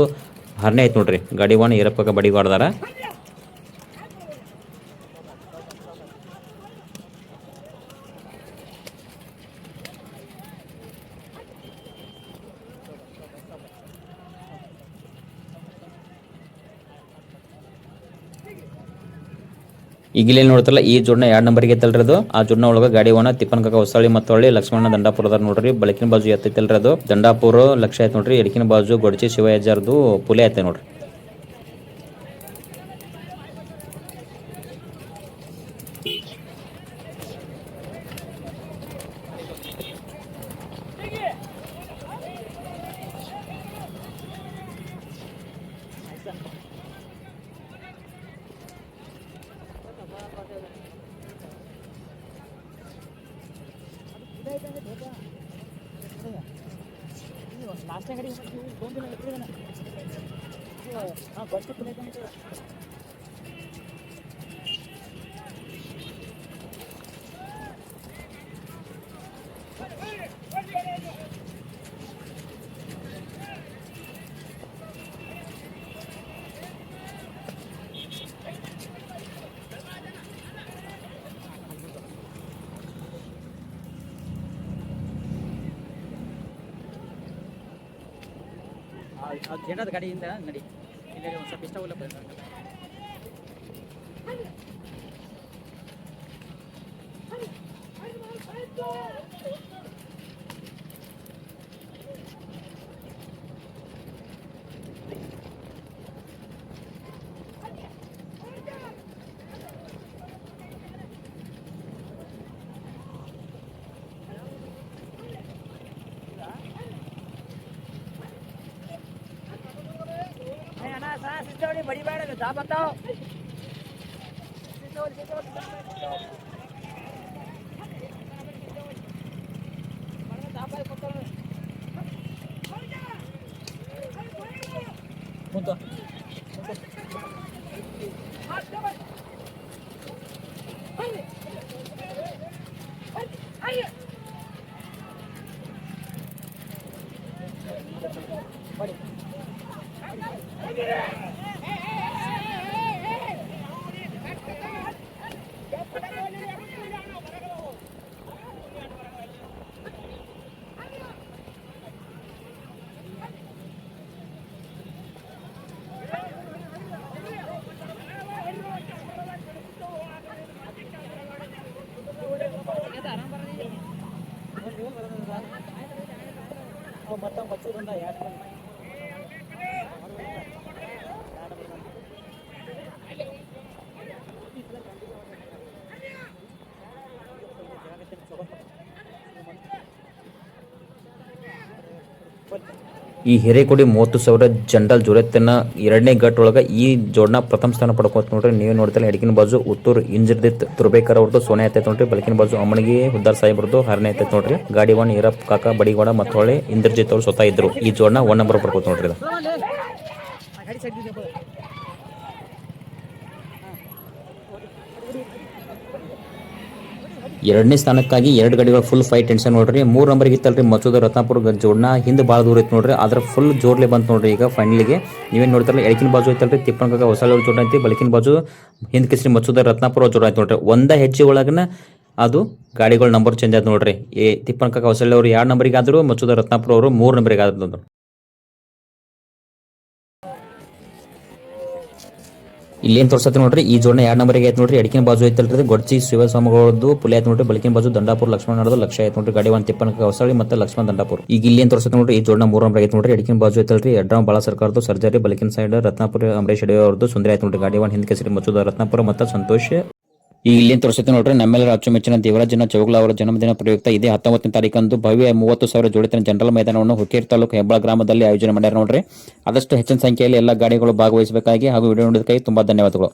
ಹರ್ನೆ ಆಯ್ತು ನೋಡ್ರಿ. ಗಾಡಿ ವಾಣ ಈರಪ್ಪಗ ಬಡಿ ಹೊಡ್ದಾರ. ಈಗ ಇಲ್ಲಿ ನೋಡ್ತಲ್ಲ ಈ ಜೋಡ್ನ 2 ನಂಬರ್ಗೆ ಐತಲ್ರಿ ಅದು. ಆ ಜೋಡ್ನ ಒಳಗ ಗಾಡಿ ಓನ ತಿಪ್ಪನಕಾಕ ಹೊಸಳ್ಳಿ ಮತ್ತು ಹೊಳ್ಳಿ ಲಕ್ಷ್ಮಣ ದಂಡಾಪುರ ಅದಾರ ನೋಡ್ರಿ. ಬಳಕಿನ ಬಾಜು ಎತ್ತೈತಲ್ರಿ ಅದು ದಂಡಾಪುರ ಲಕ್ಷ ಆಯ್ತು ನೋಡ್ರಿ. ಎಡಕಿನ ಬಾಜು ಗೊಡಚಿ ಶಿವಯ್ಯಜಾರ್ದು ಪುಲೆ ಐತೆ ನೋಡ್ರಿ. लास्ट गाड़ी 2 दिन ಇಟ್ಟಿದ್ದೇನೆ. ಫಸ್ಟ್ ಪ್ಲೇ ಅಂತ ಜನರದ ಗಾಡಿಯಿಂದ ನಡಿ ಇಲ್ಲಿ ಒಂದು ಸ್ವಲ್ಪ ಇಷ್ಟ ಇಲ್ಲ ಬರ್ತದೆ. सिद्धौली बड़ी बाड़ है जा बताओ మొత్తం వచ్చుందా యాడ్ ಈ ಹಿರೇಕೊಡಿ 30,000 ಜನರಲ್ ಜೋರತ್ತಿನ 2ನೇ ಗಟ್ ಒಳಗೆ ಈ ಜೋಡ್ನ ಪ್ರಥಮ ಸ್ಥಾನ ಪಡ್ಕೋತ ನೋಡ್ರಿ. ನೀವೇ ನೋಡ್ತಲ್ಲ ಎಡಕಿನ ಬಾಜು ಉತ್ತೂರ್ ಇಂಜರ್ದಿತ್ ತುರ್ಬೇಕರ್ ಅವ್ರದ್ದು ಸೋನೆ ಆಯ್ತೈತೆ ನೋಡ್ರಿ. ಬಲಕಿನ ಬಾಜು ಅಮ್ಮನಿಗೆ ಹುದ್ದಾರ್ ಸಾಹೇಬ್ರದ್ದು ಹರ್ನೆ ಆಯ್ತೈತೆ ನೋಡ್ರಿ. ಗಾಡಿ ಒನ್ ಈರಪ್ಪ ಕಾಕ ಬಡಿಗೋಡ ಮತ್ತು ಹೊಳೆ ಇಂದ್ರಜಿತ್ ಅವ್ರು ಸ್ವತಃ ಇದ್ರು. ಈ ಜೋಡ್ನ 1 ನಂಬರ್ ಪಡ್ಕೋತ ನೋಡ್ರಿ. ಎರಡನೇ ಸ್ಥಾನಕ್ಕಾಗಿ 2 ಗಾಡಿಗಳ ಫುಲ್ ಫೈಟ್ ಟೆನ್ಷನ್ ನೋಡ್ರಿ. 3 ನಂಬರ್ಗೆ ಇತ್ತಲ್ರಿ ಮಚ್ಚುದ ರತ್ನಾಪುರ ಜೋಡ್ನ ಹಿಂದೆ ಭಾಳ ದೂರ ಇತ್ತು ನೋಡ್ರಿ. ಆದ್ರೆ ಫುಲ್ ಜೋರ್ಲೆ ಬಂತು ನೋಡ್ರಿ. ಈಗ ಫೈನಲಿಗೆ ನೀವೇನು ನೋಡ್ತಾರಲ್ಲ ಎಡಕಿನ ಬಾಜು ಐತಲ್ರಿ ತಿಪ್ಪನಕಾಕ ಹೊಸಳ್ಳಿ ಜೋಡ ಐತಿ. ಬಲಕಿನ ಬಾಜು ಹಿಂದ್ ಕಿಸ್ರಿ ಮಚ್ಚುದ ರತ್ನಾಪುರ ಜೋಡ ಐತಿ ನೋಡ್ರಿ. ಒಂದ ಹೆಜ್ಜೆ ಒಳಗನ ಅದು ಗಾಡಿಗಳ ನಂಬರ್ ಚೇಂಜ್ ಆಯ್ತು ನೋಡ್ರಿ. ತಿಪ್ಪನಕಾಕ ಹೊಸಳ್ಳಿ ಅವರು 2 ನಂಬರಿಗೆ ಆದ್ರು ಮಚ್ಚುದ ರತ್ನಾಪುರ ಅವರು 3 ನಂಬರಿಗೆ ಆದ್ರು ನೋಡ್ರಿ. ಇಲ್ಲೇನು ತೋರ್ಸತ್ತೆ ನೋಡ್ರಿ. ಈ ಜೋಡ್ನ 2 ನಂಬರಿಗೆ ಐತೆ ನೋಡ್ರಿ. ಎಡಕಿನ ಬಾಜು ಐತಲ್ರಿ ಗೊಡ್ಚಿ ಶಿವಸ್ವಾಮಿಗಳದ್ದು ಪುಲೆ ಆಯ್ತು ನೋಡ್ರಿ. ಬಲಕಿನ ಬಾಜು ದಂಡಾಪುರ ಲಕ್ಷ್ಮಣ ನಡದು ಲಕ್ಷ ಆಯ್ತು ನೋಡ್ರಿ. ಗಾಡಿ ಒಂದು ತಿಪ್ಪನಕಾಕ ಹೊಸಳ್ಳಿ ಮತ್ತು ಲಕ್ಷ್ಮಣ ದಂಡಾಪುರ. ಈಗ ಇಲ್ಲೇನು ತೋರ್ಸತ್ತೆ ನೋಡ್ರಿ. ಈ ಜೋಡ್ನ 3 ನಂಬರ್ ಐತೆ ನೋಡ್ರಿ. ಎಡಕಿನ ಬಾಜು ಐತಲ್ರಿ ಯಡ್ರಾಮ್ ಬಾಳ ಸರ್ಕಾರದ್ದು ಸರ್ಜರಿ. ಬಲಕಿನ ಸೈಡ್ ರತ್ನಾಪುರ ಅಂಬರೀಶ್ ಅಡಿಯೋ ಅವ್ರದ್ದು ಸುಂದರ ಆಯ್ತು ನೋಡ್ರಿ. ಗಾಡಿ ಒಂದು ಹಿಂದ್ ಕೆಸರಿ ಮಚ್ಚುದ ರತ್ನಾಪುರ ಮತ್ತು ಸಂತೋಷ್ ಈಗ ಇಲ್ಲಿ ತೋರಿಸುತ್ತೆ ನೋಡ್ರಿ, ನಮ್ಮೆಲ್ಲರ ಅಚ್ಚುಮೆಚ್ಚಿನ ದೇವರಾಜನ ಚೌಗಲ ಅವರ ಜನ್ಮದಿನ ಪ್ರಯುಕ್ತ ಇದೇ 19ನೇ ತಾರೀಕಂದು ಭವ್ಯ 30,000 ಜೋಡಿತಿನ ಜನರಲ್ ಮೈದಾನವನ್ನು ಹುಕ್ಕೇರಿ ತಾಲೂಕು ಹೆಬ್ಬಾಳ ಗ್ರಾಮದಲ್ಲಿ ಆಯೋಜನೆ ಮಾಡ್ಯಾರ ನೋಡ್ರಿ. ಆದಷ್ಟು ಹೆಚ್ಚಿನ ಸಂಖ್ಯೆಯಲ್ಲಿ ಎಲ್ಲ ಗಾಡಿಗಳು ಭಾಗವಹಿಸಬೇಕಾಗಿ ಹಾಗೂ ವಿಡಿಯೋ ನೋಡೋದಕ್ಕಾಗಿ ತುಂಬಾ ಧನ್ಯವಾದಗಳು.